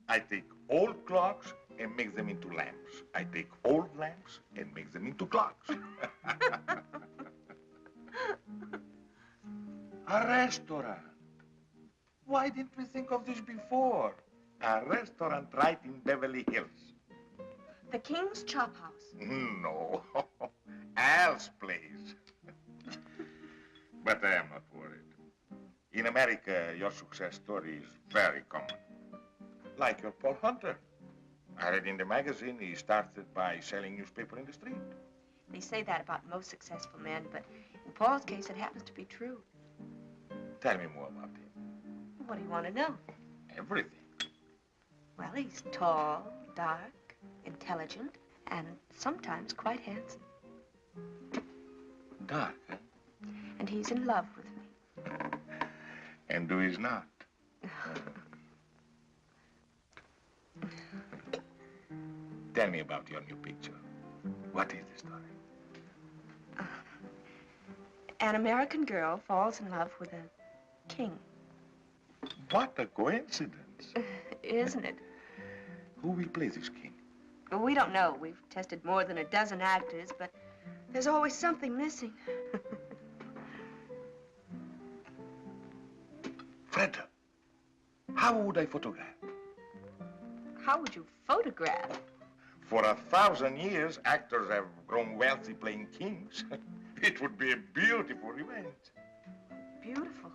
I take old clocks and make them into lamps. I take old lamps and make them into clocks. A restaurant. Why didn't we think of this before? A restaurant right in Beverly Hills. The King's Chop House. No, Al's place. But I am not worried. In America, your success story is very common. Like your Paul Hunter. I read in the magazine he started by selling newspaper in the street. They say that about most successful men, but in Paul's case, it happens to be true. Tell me more about him. What do you want to know? Everything. Well, he's tall, dark, intelligent, and sometimes quite handsome. Dark, huh? And he's in love with me. And who is not? Tell me about your new picture. What is the story? An American girl falls in love with a king. What a coincidence. Isn't it? Who will play this king? Well, we don't know. We've tested more than a dozen actors, but there's always something missing. Fred, how would I photograph? How would you photograph? For 1,000 years, actors have grown wealthy playing kings. It would be a beautiful revenge. Beautiful.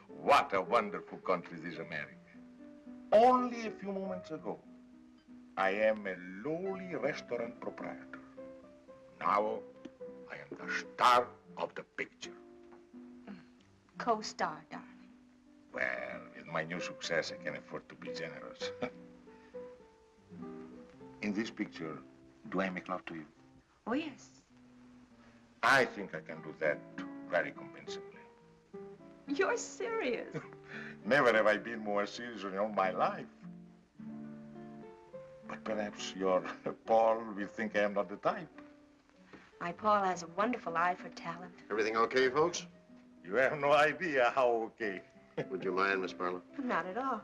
What a wonderful country this America. Only a few moments ago, I am a lowly restaurant proprietor. Now, I am the star of the picture. Co-star, darling. Well, with my new success, I can afford to be generous. In this picture, do I make love to you? Oh, yes. I think I can do that very convincingly. You're serious. Never have I been more serious in all my life. But perhaps your Paul will think I am not the type. My Paul has a wonderful eye for talent. Everything okay, folks? You have no idea how okay. Would you mind, Miss Barlow? Not at all.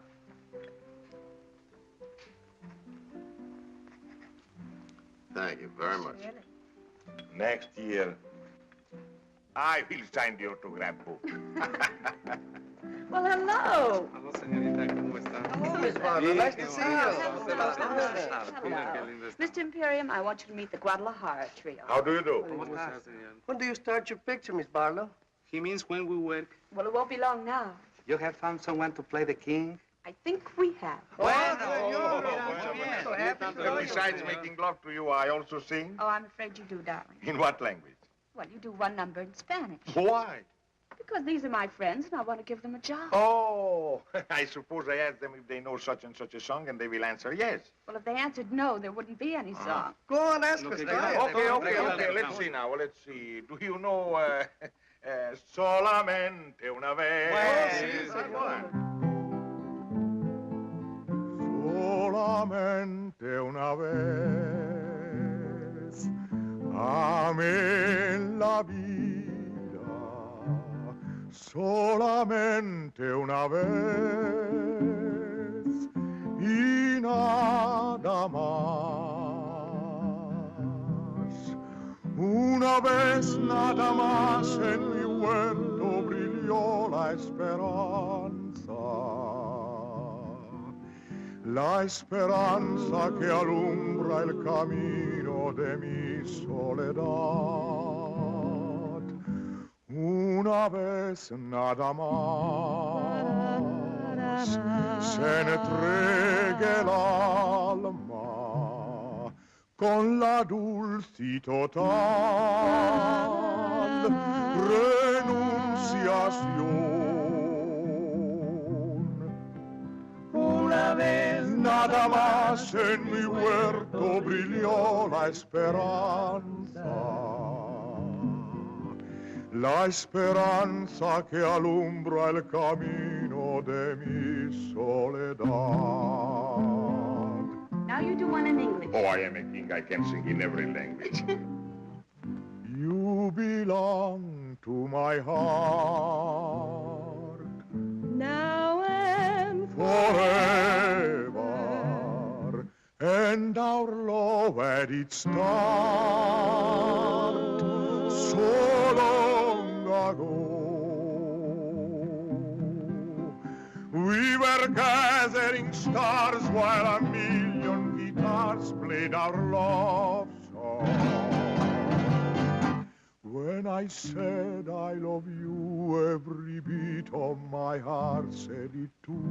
Thank you very much. Really? Next year, I will sign the autograph book. Well, hello. Hello, señorita, ¿cómo está? Oh, Miss Barlow, nice to see you. Hello. Mr. Imperium, I want you to meet the Guadalajara trio. How do you do? When do you start your picture, Miss Barlow? He means when we work. Well, it won't be long now. You have found someone to play the king? I think we have. Besides making love to you, I also sing. Oh, I'm afraid you do, darling. In what language? Well, you do one number in Spanish. Why? Because these are my friends, and I want to give them a job. Oh, I suppose I asked them if they know such and such a song, and they will answer yes. Well, if they answered no, there wouldn't be any song. Go on, ask us. Okay. Let's see now. Let's see. Do you know Solamente una vez? Solamente una vez amé la vida, solamente una vez y nada más. Una vez nada más en mi huerto brilló la esperanza. la esperanza que alumbra el camino de mi soledad. Una vez nada más se entregue el alma con la dulce total renunciación. Una vez nada más en mi huerto brilló la esperanza que alumbra el camino de mi soledad. Now you do one in English. Oh, I am a king. I can sing in every language. You belong to my heart. Now and forever, and our love at its start so long ago. We were gathering stars while a million guitars played our love song. When I said I love you, every beat of my heart said it too.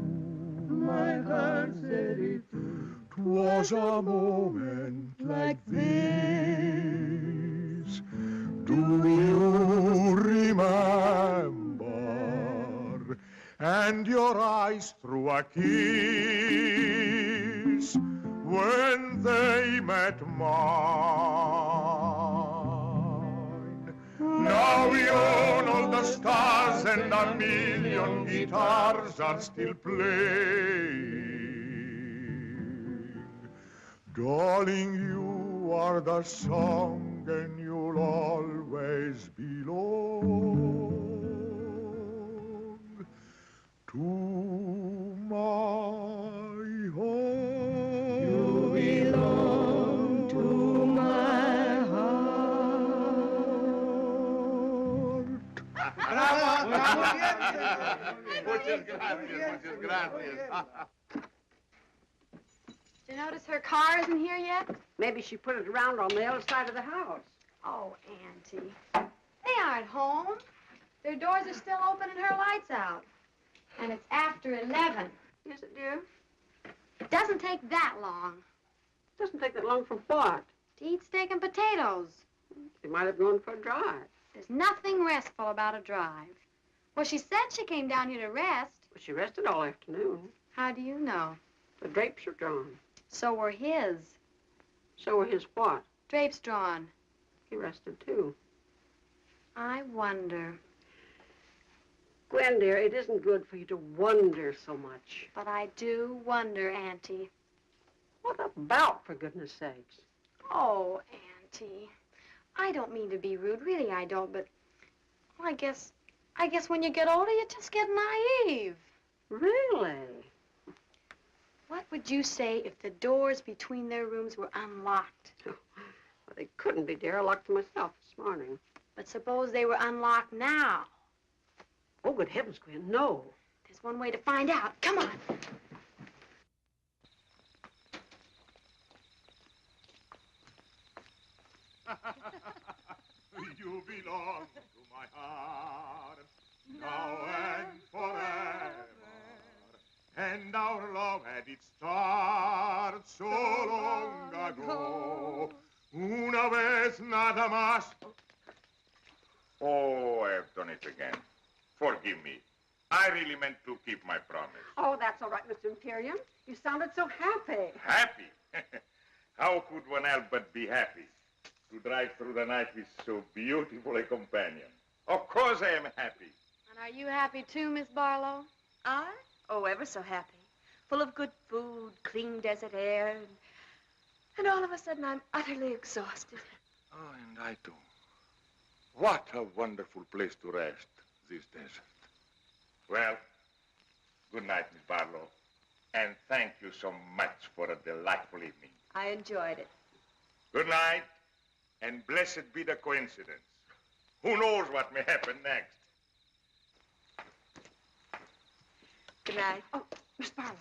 My heart said it too. 'Twas a moment like this. Do you remember? And your eyes threw a kiss when they met mine. Now we own all the stars and a million guitars are still playing. Darling, you are the song and you'll always belong to my heart. You belong to my heart. Muchas gracias. Did you notice her car isn't here yet? Maybe she put it around on the other side of the house. Oh, Auntie. They aren't home. Their doors are still open and her light's out. And it's after 11. Is it, dear? It doesn't take that long. Doesn't take that long for what? To eat steak and potatoes. They might have gone for a drive. There's nothing restful about a drive. Well, she said she came down here to rest. Well, she rested all afternoon. How do you know? The drapes are drawn. So were his. So were his what? Drapes drawn. He rested, too. I wonder. Gwen, dear, it isn't good for you to wonder so much. But I do wonder, Auntie. What about, for goodness sakes? Oh, Auntie. I don't mean to be rude. Really, I don't, but... Well, I guess when you get older, you just get naive. Really? What would you say if the doors between their rooms were unlocked? Well, they couldn't be, dear. I locked them myself this morning. But suppose they were unlocked now. Oh, good heavens, Gwen, no. There's one way to find out. Come on. You belong to my heart, now and forever. And our love had its start so long ago. Una vez nada más. Oh, I've done it again. Forgive me. I really meant to keep my promise. Oh, that's all right, Mr. Imperium. You sounded so happy. Happy? How could one help but be happy? To drive through the night with so beautiful a companion. Of course I am happy. And are you happy too, Miss Barlow? I? Oh, ever so happy. Full of good food, clean desert air, and all of a sudden I'm utterly exhausted. Oh, and I too. What a wonderful place to rest, this desert. Well, good night, Miss Barlow. And thank you so much for a delightful evening. I enjoyed it. Good night, and blessed be the coincidence. Who knows what may happen next? Good night. Oh, Miss Barlow.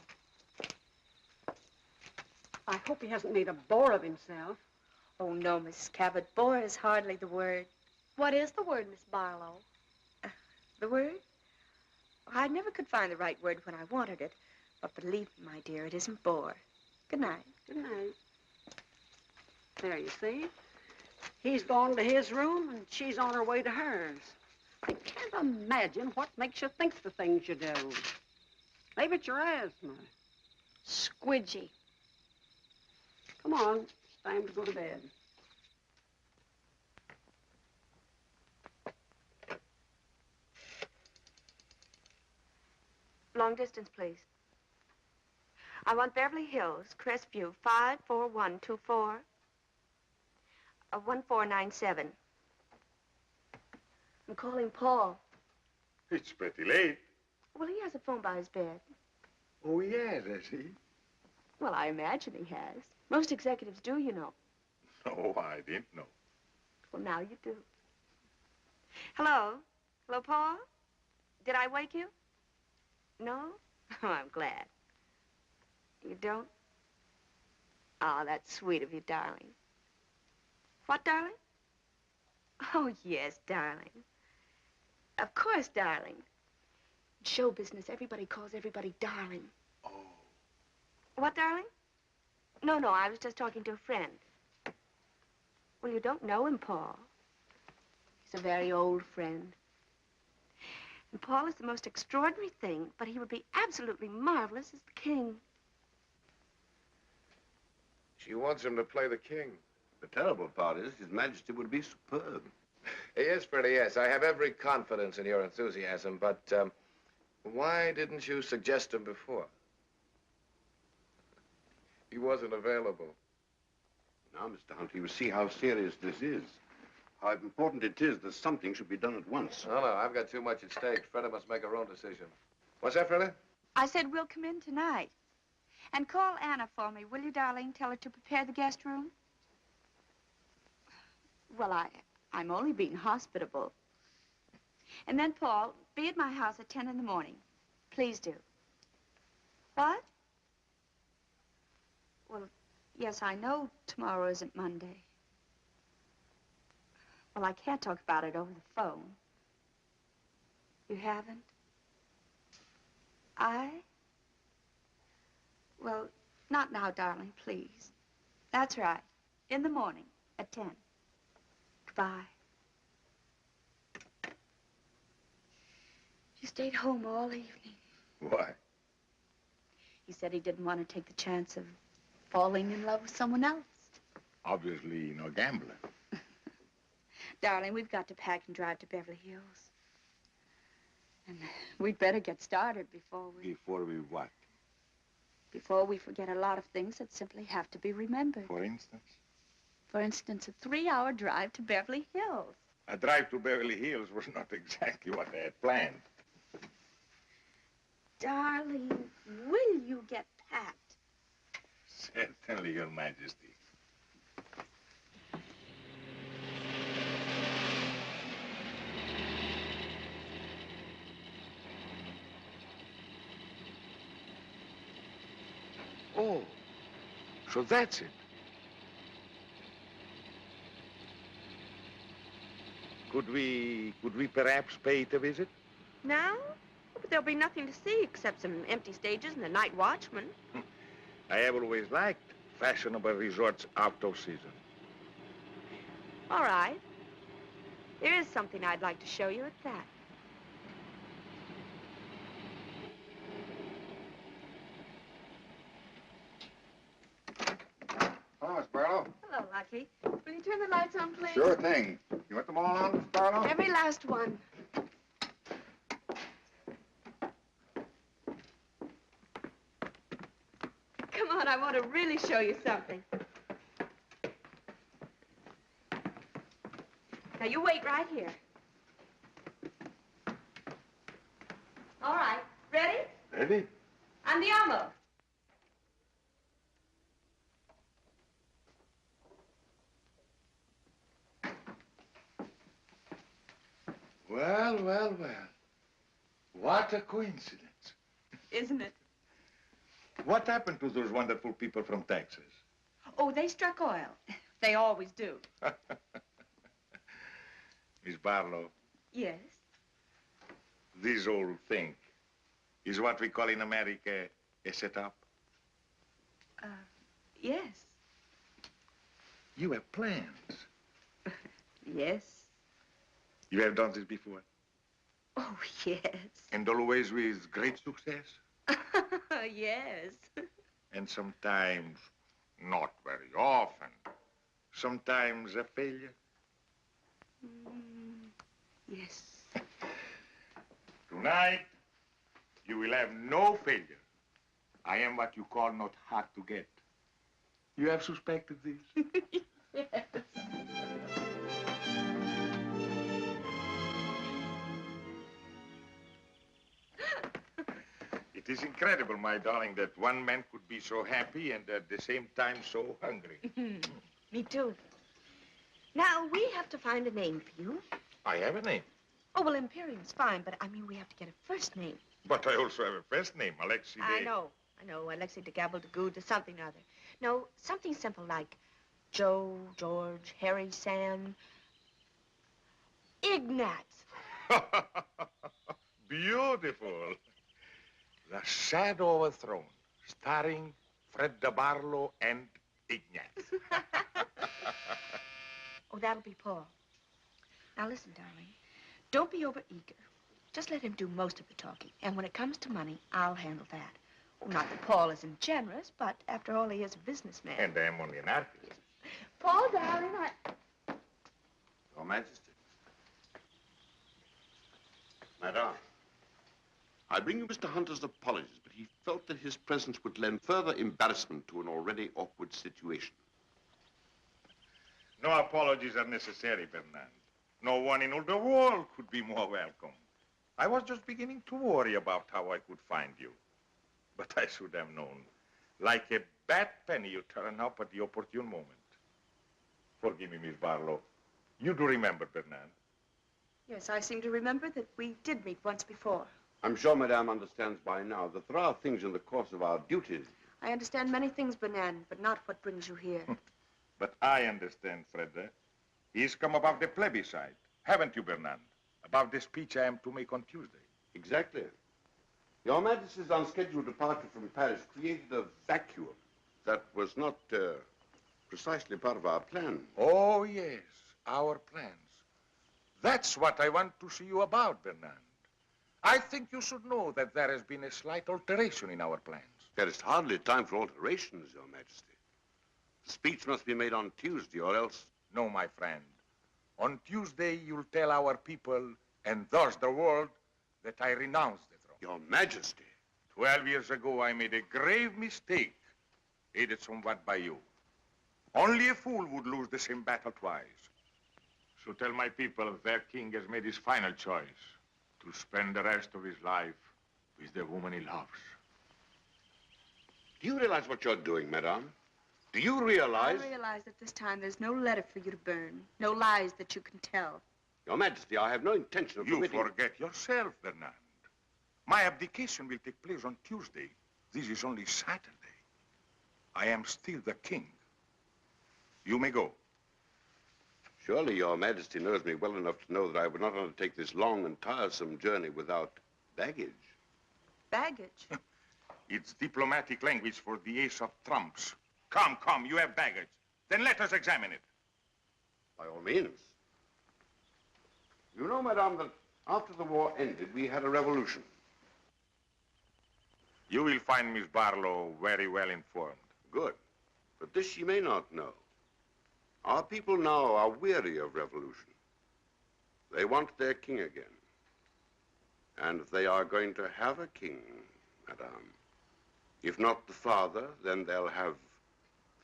I hope he hasn't made a bore of himself. Oh, no, Mrs. Cabot. Bore is hardly the word. What is the word, Miss Barlow? The word? I never could find the right word when I wanted it. But believe me, my dear, it isn't bore. Good night. Good night. There, you see. He's gone to his room, and she's on her way to hers. I can't imagine what makes you think the things you do. Maybe it's your asthma. Squidgy. Come on, it's time to go to bed. Long distance, please. I want Beverly Hills, Crestview, 54124. 1497. I'm calling Paul. It's pretty late. Well, he has a phone by his bed. Oh, yes, has he? Well, I imagine he has. Most executives do, you know. No, I didn't know. Well, now you do. Hello? Hello, Paul? Did I wake you? No? Oh, I'm glad. You don't? Oh, that's sweet of you, darling. What, darling? Oh, yes, darling. Of course, darling. In show business, everybody calls everybody darling. Oh. What, darling? No, I was just talking to a friend. Well, you don't know him, Paul. He's a very old friend. And Paul is the most extraordinary thing, but he would be absolutely marvelous as the king. She wants him to play the king. The terrible part is His Majesty would be superb. Yes, Freddie, yes. I have every confidence in your enthusiasm, but why didn't you suggest him before? He wasn't available. Now, Mr. Huntley, you see how serious this is. How important it is that something should be done at once. No, I've got too much at stake. Freddie must make her own decision. What's that, Freddie? I said we'll come in tonight. And call Anna for me, will you, darling? Tell her to prepare the guest room. Well, I'm only being hospitable. And then, Paul, be at my house at 10 in the morning. Please do. What? Well, yes, I know tomorrow isn't Monday. Well, I can't talk about it over the phone. You haven't? Well, not now, darling, please. That's right. In the morning at 10. Goodbye. You stayed home all evening. Why? He said he didn't want to take the chance of falling in love with someone else. Obviously, no gambler. Darling, we've got to pack and drive to Beverly Hills. And we'd better get started before we... Before we what? Before we forget a lot of things that simply have to be remembered. For instance? For instance, a 3-hour drive to Beverly Hills. A drive to Beverly Hills was not exactly what I had planned. Darling, will you get packed? Certainly, Your Majesty. Oh, so that's it. Could we perhaps pay it a visit? Now? But there'll be nothing to see except some empty stages and the night watchman. I have always liked fashionable resorts out of season. All right. There is something I'd like to show you at that. Hello, Miss Barlow. Hello, Lucky. Will you turn the lights on, please? Sure thing. You want them all on, Miss Barlow? Every last one. Come on, I want to really show you something. Now, you wait right here. All right. Ready? Ready? Andiamo. Well, well, well. What a coincidence. Isn't it? What happened to those wonderful people from Texas? Oh, they struck oil. They always do. Miss Barlow, Yes? this whole thing is what we call in America a setup. Yes. You have plans. Yes. You have done this before? Oh, yes. And always with great success? Yes. And sometimes not very often. Sometimes a failure. Yes. Tonight, you will have no failure. I am what you call not hard to get. You have suspected this? Yes. It is incredible, my darling, that one man could be so happy and at the same time so hungry. Me too. Now, we have to find a name for you. I have a name. Oh, well, Imperium's fine, but I mean, we have to get a first name. But I also have a first name, Alexei. I know. Alexei de Gabble de Good or something or other. No, something simple like Joe, George, Harry, Sam, Ignatz. Beautiful. The Shadow of a Throne, starring Fred de Barlow and Ignatz. Oh, that'll be Paul. Now, listen, darling. Don't be overeager. Just let him do most of the talking. And when it comes to money, I'll handle that. Oh, not that Paul isn't generous, but after all, he is a businessman. And I am only an artist. Paul, darling, Your Majesty. Madame, I bring you Mr. Hunter's apologies, but he felt that his presence would lend further embarrassment to an already awkward situation. No apologies are necessary, Bernard. No one in all the world could be more welcome. I was just beginning to worry about how I could find you. But I should have known. Like a bad penny, you turn up at the opportune moment. Forgive me, Miss Barlow. You do remember, Bernard? Yes, I seem to remember that we did meet once before. I'm sure Madame understands by now that there are things in the course of our duties. I understand many things, Bernard, but not what brings you here. But I understand, Freda. He's come about the plebiscite, haven't you, Bernard? About the speech I am to make on Tuesday. Exactly. Your Majesty's unscheduled departure from Paris created a vacuum that was not precisely part of our plan. Oh, yes, our plans. That's what I want to see you about, Bernard. I think you should know that there has been a slight alteration in our plans. There is hardly time for alterations, Your Majesty. The speech must be made on Tuesday, or else... No, my friend. On Tuesday, you'll tell our people, and thus the world, that I renounce the throne. Your Majesty. 12 years ago, I made a grave mistake, aided somewhat by you. Only a fool would lose the same battle twice. So tell my people their king has made his final choice to spend the rest of his life with the woman he loves. Do you realize what you're doing, Madame? Do you realize... I realize that this time there's no letter for you to burn, no lies that you can tell. Your Majesty, I have no intention of You forget yourself, Bernard. My abdication will take place on Tuesday. This is only Saturday. I am still the king. You may go. Surely Your Majesty knows me well enough to know that I would not undertake this long and tiresome journey without baggage. Baggage? It's diplomatic language for the ace of trumps. Come, come, you have baggage. Then let us examine it. By all means. You know, Madame, that after the war ended, we had a revolution. You will find Miss Barlow very well informed. Good. But this she may not know. Our people now are weary of revolution. They want their king again. And they are going to have a king, Madame. If not the father, then they'll have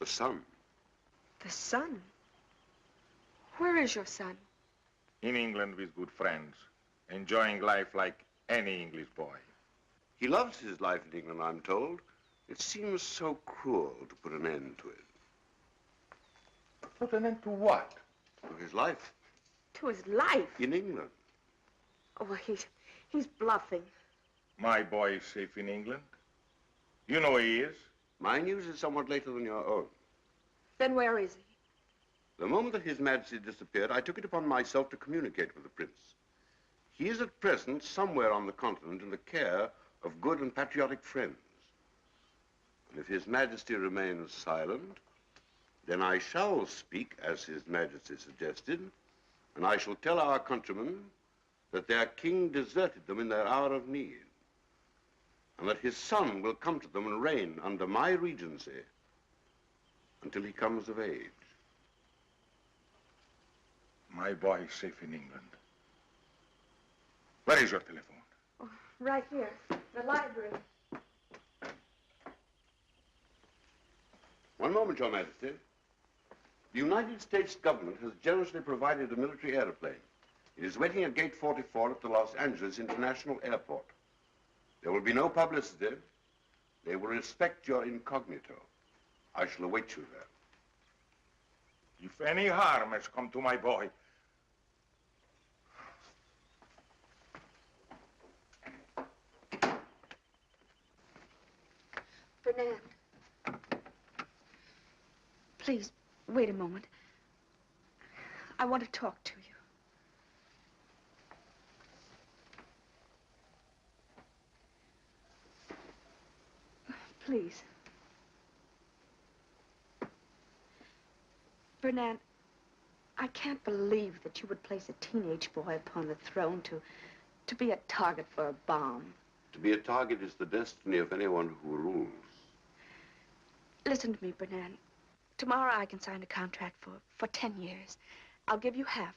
the son. The son? Where is your son? In England with good friends, enjoying life like any English boy. He loves his life in England, I'm told. It seems so cruel to put an end to it. Put an end to what? To his life. To his life? In England. Oh, well, he's bluffing. My boy is safe in England. You know he is. My news is somewhat later than your own. Then where is he? The moment that His Majesty disappeared, I took it upon myself to communicate with the Prince. He is at present somewhere on the continent in the care of good and patriotic friends. And if His Majesty remains silent, then I shall speak as His Majesty suggested, and I shall tell our countrymen that their king deserted them in their hour of need, and that his son will come to them and reign under my regency until he comes of age. My boy is safe in England. Where is your telephone? Oh, right here, the library. One moment, Your Majesty. The United States government has generously provided a military airplane. It is waiting at Gate 44 at the Los Angeles International Airport. There will be no publicity. They will respect your incognito. I shall await you there. If any harm has come to my boy, Fernand. Please, wait a moment. I want to talk to you. Please. Fernand, I can't believe that you would place a teenage boy upon the throne to be a target for a bomb. To be a target is the destiny of anyone who rules. Listen to me, Fernand. Tomorrow I can sign a contract for 10 years. I'll give you half,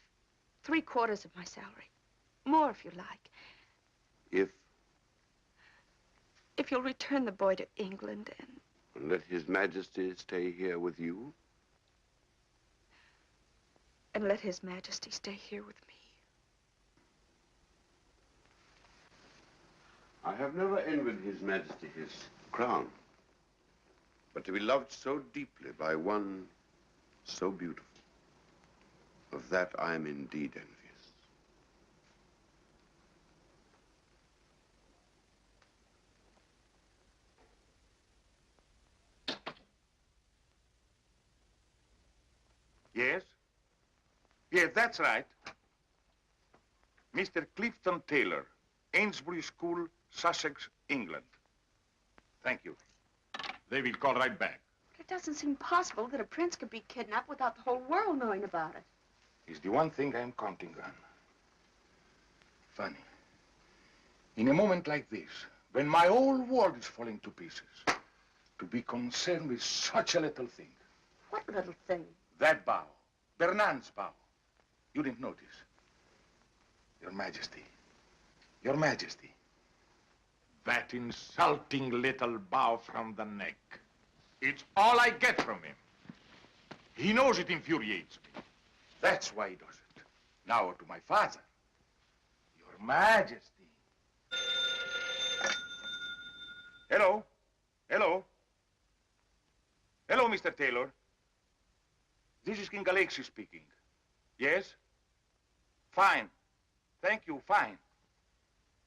3/4 of my salary. More if you like. If you'll return the boy to England And let His Majesty stay here with you? and let His Majesty stay here with me. I have never envied His Majesty his crown. But to be loved so deeply by one so beautiful, of that I am indeed envious. yes? Yes, that's right. Mr. Clifton Taylor, Ainsbury School, Sussex, England. Thank you. They will call right back. It doesn't seem possible that a prince could be kidnapped without the whole world knowing about it. It's the one thing I'm counting on. Funny. In a moment like this, when my whole world is falling to pieces, to be concerned with such a little thing. What little thing? That bow. Bernard's bow. You didn't notice. Your Majesty. Your Majesty. That insulting little bow from the neck. It's all I get from him. He knows it infuriates me. That's why he does it. Now to my father. Your Majesty. Hello? Hello? Hello, Mr. Taylor. This is King Alexis speaking. Yes? Fine. Thank you, fine.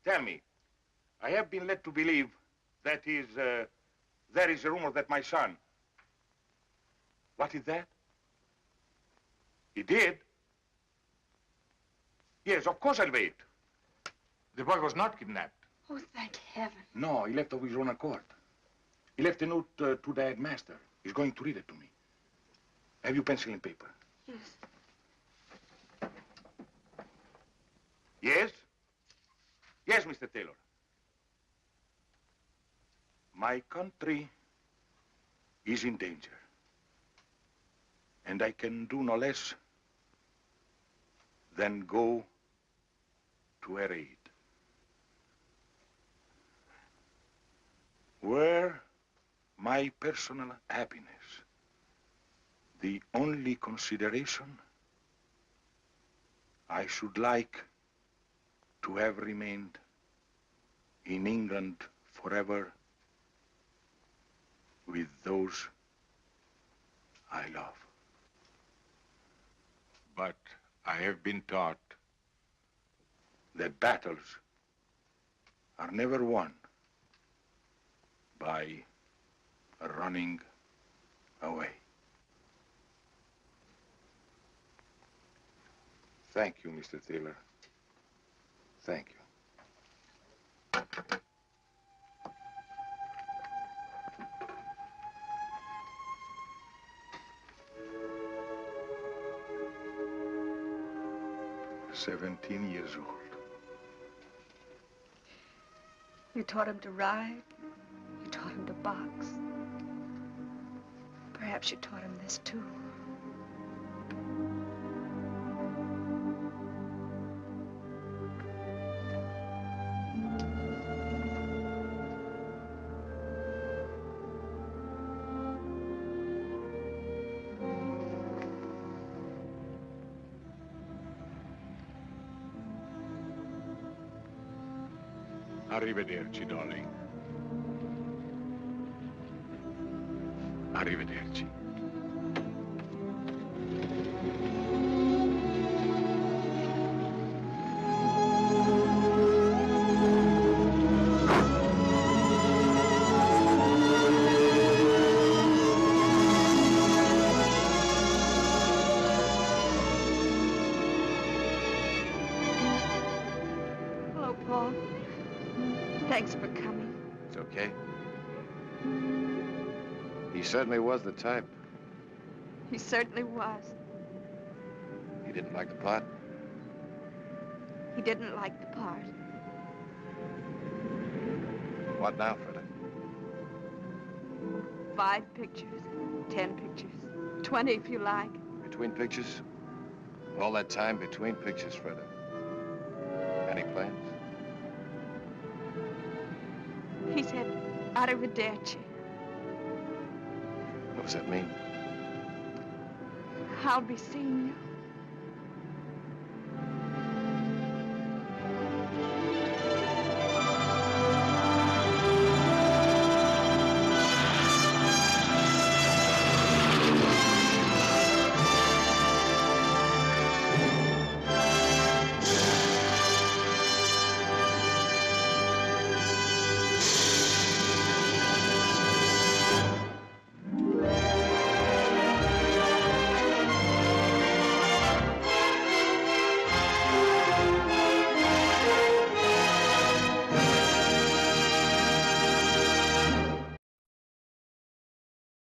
Tell me, I have been led to believe that there is a rumor that my son... What is that? He did? Yes, of course I'll wait. The boy was not kidnapped. Oh, thank heaven. No, he left of his own accord. He left a note to the headmaster. He's going to read it to me. Have you pencil and paper? Yes. Yes? Yes, Mr. Taylor. My country is in danger. And I can do no less than go to her aid. Were my personal happiness the only consideration, I should like to have remained in England forever with those I love. But I have been taught that battles are never won by running away. Thank you, Mr. Taylor. Thank you. "17 years old. You taught him to ride. You taught him to box. Perhaps you taught him this, too. Arrivederci, darling. Arrivederci. Hello, Paul. Thanks for coming. It's okay. He certainly was the type. He certainly was. He didn't like the part. He didn't like the part. What now, Freda? 5 pictures, 10 pictures, 20 if you like. Between pictures? All that time between pictures, Freda. Any plans? He said, arrivederci. What does that mean? I'll be seeing you.